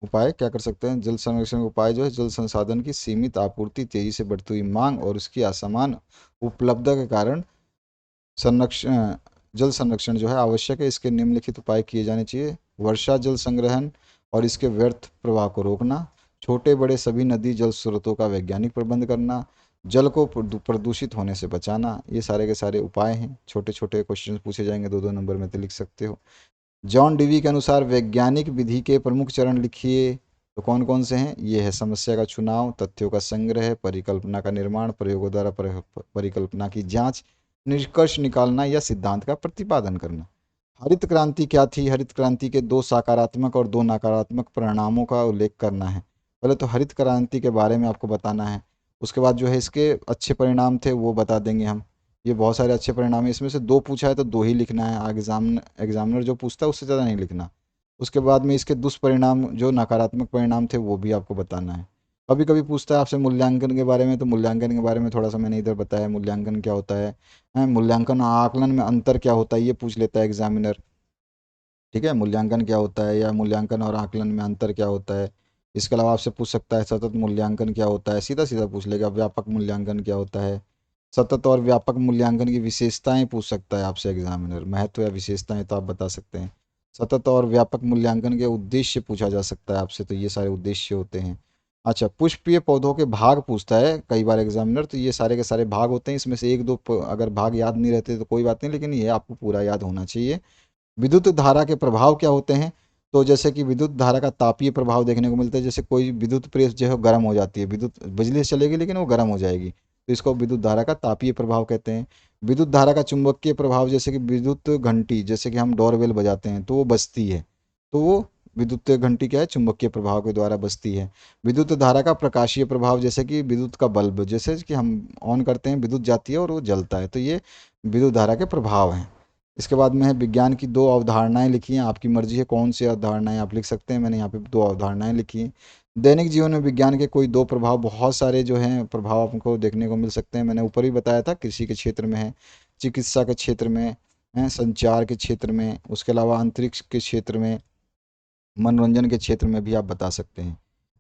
उपाय, क्या कर सकते हैं, जल संरक्षण के उपाय जो है जल संसाधन की सीमित आपूर्ति, तेजी से बढ़ती हुई मांग और उसकी असमान उपलब्धता के कारण संरक्षण जल संरक्षण जो है आवश्यक है। इसके निम्नलिखित उपाय किए जाने चाहिए। वर्षा जल संग्रहण और इसके व्यर्थ प्रवाह को रोकना, छोटे बड़े सभी नदी जल स्रोतों का वैज्ञानिक प्रबंध करना, जल को प्रदूषित होने से बचाना। ये सारे के सारे उपाय हैं। छोटे छोटे क्वेश्चन पूछे जाएंगे 2 2 नंबर में, तो लिख सकते हो। जॉन डीवी के अनुसार वैज्ञानिक विधि के प्रमुख चरण लिखिए। तो कौन कौन से हैं, ये है समस्या का चुनाव, तथ्यों का संग्रह, परिकल्पना का निर्माण, प्रयोगों द्वारा परिकल्पना की जांच, निष्कर्ष निकालना या सिद्धांत का प्रतिपादन करना। हरित क्रांति क्या थी, हरित क्रांति के 2 सकारात्मक और 2 नकारात्मक परिणामों का उल्लेख करना है। पहले तो हरित क्रांति के बारे में आपको बताना है, उसके बाद जो है इसके अच्छे परिणाम थे वो बता देंगे हम। ये बहुत सारे अच्छे परिणाम है, इसमें से 2 पूछा है तो 2 ही लिखना है। एग्जामिनर जो पूछता है उससे ज़्यादा नहीं लिखना। उसके बाद में इसके दुष्परिणाम जो नकारात्मक परिणाम थे वो भी आपको बताना है। कभी कभी पूछता है आपसे मूल्यांकन के बारे में, तो मूल्यांकन के बारे में थोड़ा सा मैंने इधर बताया, मूल्यांकन क्या होता है, मूल्यांकन और आकलन में अंतर क्या होता है ये पूछ लेता है एग्जामिनर। ठीक है, मूल्यांकन क्या होता है या मूल्यांकन और आकलन में अंतर क्या होता है। इसके अलावा आपसे पूछ सकता है सतत मूल्यांकन क्या होता है, सीधा सीधा पूछ लेगा। व्यापक मूल्यांकन क्या होता है, सतत और व्यापक मूल्यांकन की विशेषताएं पूछ सकता है आपसे एग्जामिनर। महत्व या विशेषताएं तो आप बता सकते हैं। सतत और व्यापक मूल्यांकन के उद्देश्य पूछा जा सकता है आपसे, तो ये सारे उद्देश्य होते हैं। अच्छा, पुष्पीय पौधों के भाग पूछता है कई बार एग्जामिनर, तो ये सारे के सारे भाग होते हैं। इसमें से एक दो अगर भाग याद नहीं रहते तो कोई बात नहीं, लेकिन ये आपको पूरा याद होना चाहिए। विद्युत धारा के प्रभाव क्या होते हैं, तो जैसे कि विद्युत धारा का तापीय प्रभाव देखने को मिलता है। जैसे कोई विद्युत प्रेस जो है गर्म हो जाती है, विद्युत बिजली से चलेगी लेकिन वो गर्म हो जाएगी, तो इसको विद्युत धारा का तापीय प्रभाव कहते हैं। विद्युत धारा का चुंबकीय प्रभाव, जैसे कि विद्युत घंटी, जैसे कि हम डोरबेल बजाते हैं तो वो बजती है, तो वो विद्युत घंटी क्या है, चुंबकीय प्रभाव के द्वारा बजती है। विद्युत धारा का प्रकाशीय प्रभाव, जैसे कि विद्युत का बल्ब, जैसे कि हम ऑन करते हैं विद्युत जाती है और वो जलता है, तो ये विद्युत धारा के प्रभाव हैं। इसके बाद में है विज्ञान की 2 अवधारणाएं लिखी हैं। आपकी मर्जी है कौन सी अवधारणाएं आप लिख सकते हैं, मैंने यहाँ पे 2 अवधारणाएं लिखी हैं। दैनिक जीवन में विज्ञान के कोई 2 प्रभाव, बहुत सारे जो हैं प्रभाव आपको देखने को मिल सकते हैं। मैंने ऊपर ही बताया था, कृषि के क्षेत्र में है, चिकित्सा के क्षेत्र में है, संचार के क्षेत्र में, उसके अलावा अंतरिक्ष के क्षेत्र में, मनोरंजन के क्षेत्र में भी आप बता सकते हैं।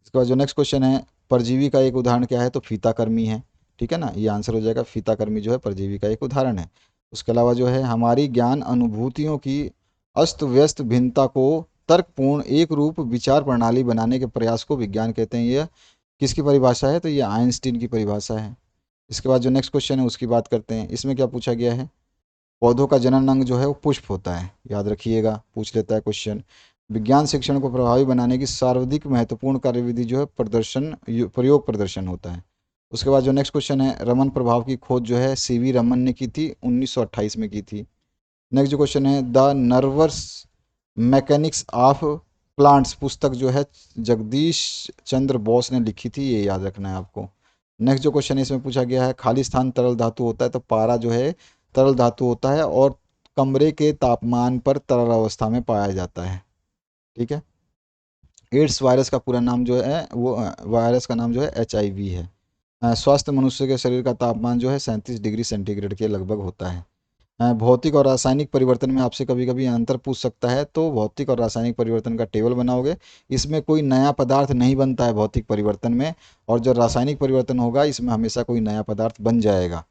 इसके बाद जो नेक्स्ट क्वेश्चन है, परजीवी का एक उदाहरण क्या है, तो फीताकर्मी है। ठीक है ना, ये आंसर हो जाएगा। फीताकर्मी जो है परजीवी का एक उदाहरण है। उसके अलावा जो है हमारी ज्ञान अनुभूतियों की अस्त व्यस्त भिन्नता को तर्कपूर्ण एक रूप विचार प्रणाली बनाने के प्रयास को विज्ञान कहते हैं। ये किसकी परिभाषा है, तो ये आइंस्टीन की परिभाषा है। इसके बाद जो नेक्स्ट क्वेश्चन है उसकी बात करते हैं। इसमें क्या पूछा गया है, पौधों का जनन अंग जो है वो पुष्प होता है, याद रखिएगा, पूछ लेता है क्वेश्चन। विज्ञान शिक्षण को प्रभावी बनाने की सर्वाधिक महत्वपूर्ण कार्यविधि जो है प्रयोग प्रदर्शन होता है। उसके बाद जो नेक्स्ट क्वेश्चन है, रमन प्रभाव की खोज जो है सीवी रमन ने की थी, 1928 में की थी। नेक्स्ट जो क्वेश्चन है, the nervous mechanics of plants पुस्तक जो है जगदीश चंद्र बोस ने लिखी थी, ये याद रखना है आपको। नेक्स्ट जो क्वेश्चन है इसमें पूछा गया है, खाली स्थान तरल धातु होता है, तो पारा जो है तरल धातु होता है और कमरे के तापमान पर तरल अवस्था में पाया जाता है। ठीक है, एड्स वायरस का पूरा नाम जो है वो वायरस का नाम जो है HIV है। स्वस्थ मनुष्य के शरीर का तापमान जो है 37 डिग्री सेंटीग्रेड के लगभग होता है। भौतिक और रासायनिक परिवर्तन में आपसे कभी कभी अंतर पूछ सकता है, तो भौतिक और रासायनिक परिवर्तन का टेबल बनाओगे। इसमें कोई नया पदार्थ नहीं बनता है भौतिक परिवर्तन में, और जो रासायनिक परिवर्तन होगा इसमें हमेशा कोई नया पदार्थ बन जाएगा।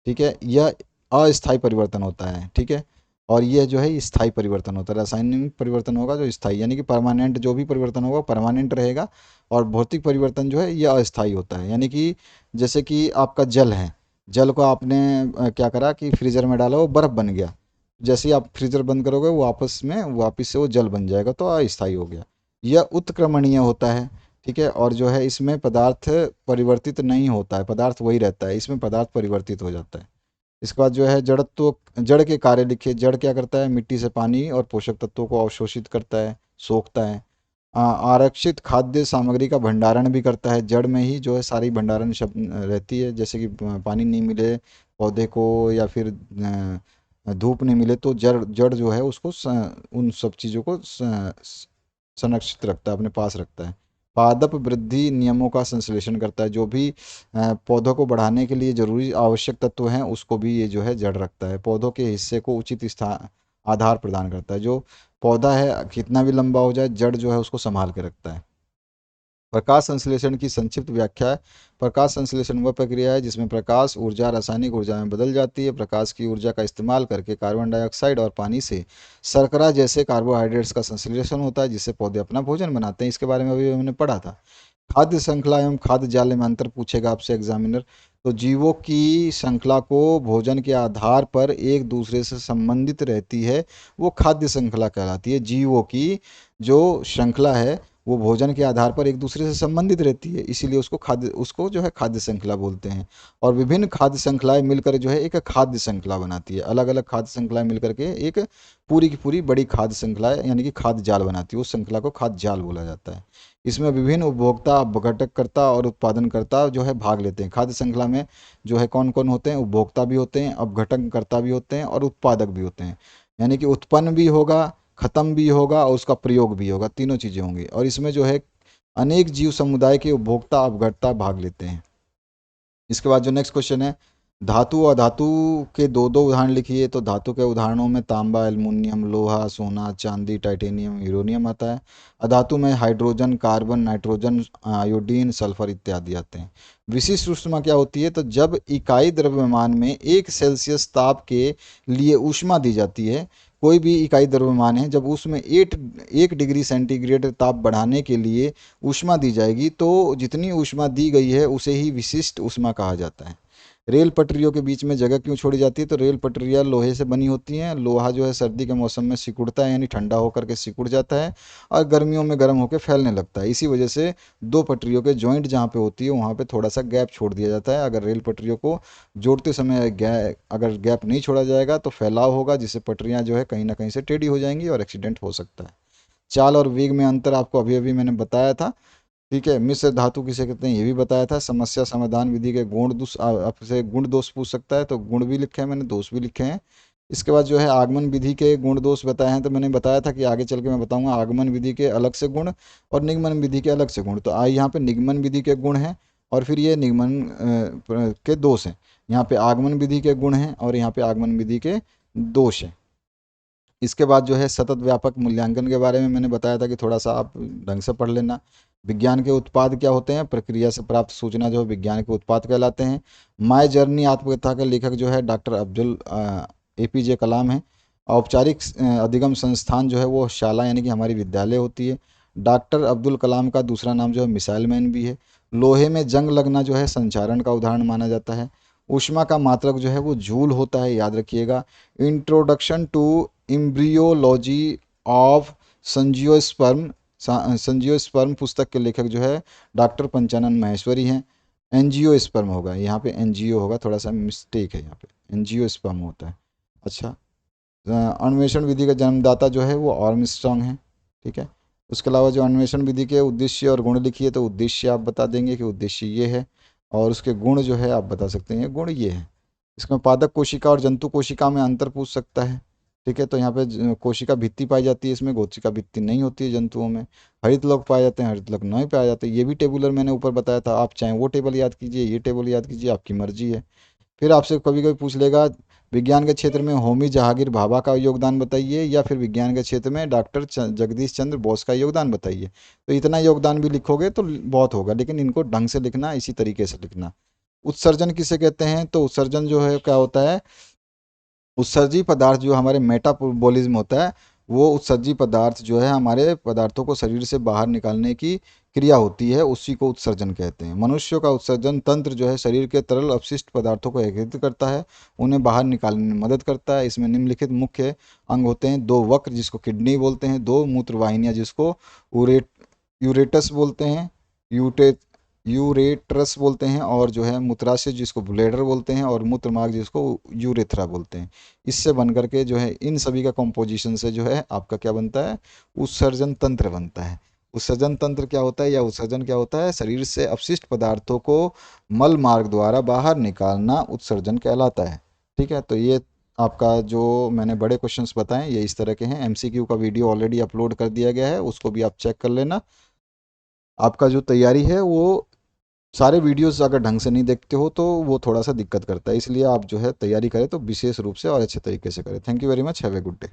ठीक है, यह अस्थायी परिवर्तन होता है। ठीक है, और यह जो है स्थायी परिवर्तन होता है। रासायनिक परिवर्तन होगा जो स्थायी, यानी कि परमानेंट, जो भी परिवर्तन होगा परमानेंट रहेगा। और भौतिक परिवर्तन जो है यह अस्थायी होता है, यानी कि जैसे कि आपका जल है, जल को आपने क्या करा कि फ्रीजर में डाला, वो बर्फ़ बन गया। जैसे ही आप फ्रीजर बंद करोगे वो आपस में वापस से वो जल बन जाएगा, तो अस्थायी हो गया। यह उत्क्रमणीय होता है। ठीक है, और जो है इसमें पदार्थ परिवर्तित नहीं होता है, पदार्थ वही रहता है, इसमें पदार्थ परिवर्तित हो जाता है। इसके बाद जो है जड़त्व, जड़ के कार्य लिखिए। जड़ क्या करता है? मिट्टी से पानी और पोषक तत्वों को अवशोषित करता है, सोखता है। आरक्षित खाद्य सामग्री का भंडारण भी करता है। जड़ में ही जो है सारी भंडारण शब्द रहती है, जैसे कि पानी नहीं मिले पौधे को, या फिर धूप नहीं मिले, तो जड़ जड़ जो है उसको उन सब चीज़ों को संरक्षित रखता है, अपने पास रखता है। पादप वृद्धि नियमों का संश्लेषण करता है। जो भी पौधों को बढ़ाने के लिए जरूरी आवश्यक तत्व हैं उसको भी ये जो है जड़ रखता है। पौधों के हिस्से को उचित स्थान आधार प्रदान करता है। जो पौधा है कितना भी लंबा हो जाए, जड़ जो है उसको संभाल के रखता है। प्रकाश संश्लेषण की संक्षिप्त व्याख्या है। प्रकाश संश्लेषण वह प्रक्रिया है जिसमें प्रकाश ऊर्जा रासायनिक ऊर्जा में बदल जाती है। प्रकाश की ऊर्जा का इस्तेमाल करके कार्बन डाइऑक्साइड और पानी से शर्करा जैसे कार्बोहाइड्रेट्स का संश्लेषण होता है, जिससे पौधे अपना भोजन बनाते हैं। इसके बारे में अभी हमने पढ़ा था। खाद्य श्रृंखला एवं खाद्य जाल में अंतर पूछेगा आपसे एग्जामिनर। तो जीवों की श्रृंखला को भोजन के आधार पर एक दूसरे से संबंधित रहती है, वो खाद्य श्रृंखला कहलाती है। जीवों की जो श्रृंखला है वो भोजन के आधार पर एक दूसरे से संबंधित रहती है, इसीलिए उसको जो है खाद्य श्रृंखला बोलते हैं। और विभिन्न खाद्य श्रृंखलाएं मिलकर जो है एक खाद्य श्रृंखला बनाती है। अलग अलग खाद्य श्रृंखलाएं मिलकर के एक पूरी की पूरी बड़ी खाद्य श्रृंखला यानी कि खाद्य जाल बनाती है। उस श्रृंखला को खाद्य जाल बोला जाता है। इसमें विभिन्न उपभोक्ता, अपघटककर्ता और उत्पादनकर्ता जो है भाग लेते हैं। खाद्य श्रृंखला में जो है कौन कौन होते हैं? उपभोक्ता भी होते हैं, अपघटनकर्ता भी होते हैं, और उत्पादक भी होते हैं। यानी कि उत्पन्न भी होगा, खत्म भी होगा, और उसका प्रयोग भी होगा, तीनों चीज़ें होंगी। और इसमें जो है अनेक जीव समुदाय के उपभोक्ता, अपघटता भाग लेते हैं। इसके बाद जो नेक्स्ट क्वेश्चन है, धातु और धातु के दो दो उदाहरण लिखिए। तो धातु के उदाहरणों में तांबा, एल्युमिनियम, लोहा, सोना, चांदी, टाइटेनियम, यूरेनियम आता है। अधातु में hydrogen, carbon, nitrogen, iodine, sulphur इत्यादि आते हैं। विशिष्ट ऊष्मा क्या होती है? तो जब इकाई द्रव्यमान में 1 सेल्सियस ताप के लिए ऊष्मा दी जाती है, कोई भी इकाई द्रव्यमान है, जब उसमें 1 डिग्री सेंटीग्रेड ताप बढ़ाने के लिए ऊष्मा दी जाएगी, तो जितनी ऊष्मा दी गई है उसे ही विशिष्ट ऊष्मा कहा जाता है। रेल पटरियों के बीच में जगह क्यों छोड़ी जाती है? तो रेल पटरियाँ लोहे से बनी होती हैं। लोहा जो है सर्दी के मौसम में सिकुड़ता है, यानी ठंडा होकर के सिकुड़ जाता है, और गर्मियों में गर्म होकर फैलने लगता है। इसी वजह से दो पटरियों के जॉइंट जहाँ पे होती है वहाँ पे थोड़ा सा गैप छोड़ दिया जाता है। अगर रेल पटरियों को जोड़ते समय अगर गैप नहीं छोड़ा जाएगा तो फैलाव होगा, जिससे पटरियाँ जो है कहीं ना कहीं से टेढ़ी हो जाएंगी और एक्सीडेंट हो सकता है। चाल और वेग में अंतर आपको अभी अभी मैंने बताया था। ठीक है, मिश्र धातु किसे कहते हैं ये भी बताया था। समस्या समाधान विधि के गुण दोष आपसे गुण दोष पूछ सकता है, तो गुण भी लिखे हैं मैंने, दोष भी लिखे हैं। इसके बाद जो है आगमन विधि के गुण दोष बताए हैं, तो मैंने बताया था कि आगे चल के मैं बताऊंगा आगमन विधि के अलग से गुण और निगमन विधि के अलग से गुण। तो यहाँ पे निगमन विधि के गुण हैं, और फिर ये निगमन के दोष हैं। यहाँ पे आगमन विधि के गुण हैं और यहाँ पे आगमन विधि के दोष हैं। इसके बाद जो है सतत व्यापक मूल्यांकन के बारे में मैंने बताया था कि थोड़ा सा आप ढंग से पढ़ लेना। विज्ञान के उत्पाद क्या होते हैं? प्रक्रिया से प्राप्त सूचना जो है विज्ञान के उत्पाद कहलाते हैं। माय जर्नी आत्मकथा के लेखक जो है डॉक्टर अब्दुल APJ कलाम है। औपचारिक अधिगम संस्थान जो है वो शाला यानी कि हमारी विद्यालय होती है। डॉक्टर अब्दुल कलाम का दूसरा नाम जो है मिसाइल मैन भी है। लोहे में जंग लगना जो है संचारण का उदाहरण माना जाता है। ऊष्मा का मात्रक जो है वो जूल होता है, याद रखिएगा। इंट्रोडक्शन टू एम्ब्रियोलॉजी ऑफ संजियोस्पर्म संजियोस्पर्म पुस्तक के लेखक जो है डॉक्टर पंचानन माहेश्वरी हैं। एंजियोस्पर्म होगा, यहाँ पे एनजीओ होगा, थोड़ा सा मिस्टेक है, यहाँ पे एंजियोस्पर्म होता है। अच्छा, अन्वेषण विधि का जन्मदाता जो है वो आर्मस्ट्रांग है। ठीक है, उसके अलावा जो अन्वेषण विधि के उद्देश्य और गुण लिखिए, तो उद्देश्य आप बता देंगे कि उद्देश्य ये है, और उसके गुण जो है आप बता सकते हैं गुण ये है। इसमें पादप कोशिका और जंतु कोशिका में अंतर पूछ सकता है। ठीक है। तो यहाँ पे कोशिका भित्ति पाई जाती है, इसमें कोशिका भित्ति नहीं होती है जंतुओं में। हरितलोक पाए जाते हैं, हरितलोक नहीं पाए जाते। ये भी टेबुलर मैंने ऊपर बताया था, आप चाहें वो टेबल याद कीजिए, ये टेबल याद कीजिए, आपकी मर्जी है। फिर आपसे कभी कभी पूछ लेगा विज्ञान के क्षेत्र में होमी जहांगीर भाभा का योगदान बताइए, या फिर विज्ञान के क्षेत्र में डॉक्टर जगदीश चंद्र बोस का योगदान बताइए। तो इतना योगदान भी लिखोगे तो बहुत होगा, लेकिन इनको ढंग से लिखना, इसी तरीके से लिखना। उत्सर्जन किसे कहते हैं? तो उत्सर्जन जो है क्या होता है, उत्सर्जी पदार्थ जो हमारे मेटाबॉलिज्म होता है, वो उत्सर्जी पदार्थ जो है हमारे पदार्थों को शरीर से बाहर निकालने की क्रिया होती है, उसी को उत्सर्जन कहते हैं। मनुष्यों का उत्सर्जन तंत्र जो है शरीर के तरल अपशिष्ट पदार्थों को एकत्रित करता है, उन्हें बाहर निकालने में मदद करता है। इसमें निम्नलिखित मुख्य अंग होते हैं: दो वक्र जिसको किडनी बोलते हैं, दो मूत्रवाहिनियां जिसको यूरेट यूरेटस बोलते हैं, यूटे यूरेट्रस बोलते हैं, और जो है मूत्राशय जिसको ब्लैडर बोलते हैं, और मूत्रमार्ग जिसको यूरेथ्रा बोलते हैं। इससे बन करके जो है इन सभी का कॉम्पोजिशन से जो है आपका क्या बनता है, उत्सर्जन तंत्र बनता है। उत्सर्जन तंत्र क्या होता है, या उत्सर्जन क्या होता है? शरीर से अपशिष्ट पदार्थों को मल मार्ग द्वारा बाहर निकालना उत्सर्जन कहलाता है। ठीक है। तो ये आपका जो मैंने बड़े क्वेश्चंस बताए ये इस तरह के हैं। एमसीक्यू का वीडियो ऑलरेडी अपलोड कर दिया गया है, उसको भी आप चेक कर लेना। आपका जो तैयारी है वो सारे वीडियोस अगर ढंग से नहीं देखते हो तो वो थोड़ा सा दिक्कत करता है, इसलिए आप जो है तैयारी करें तो विशेष रूप से और अच्छे तरीके से करें। Thank you very much, have a good day.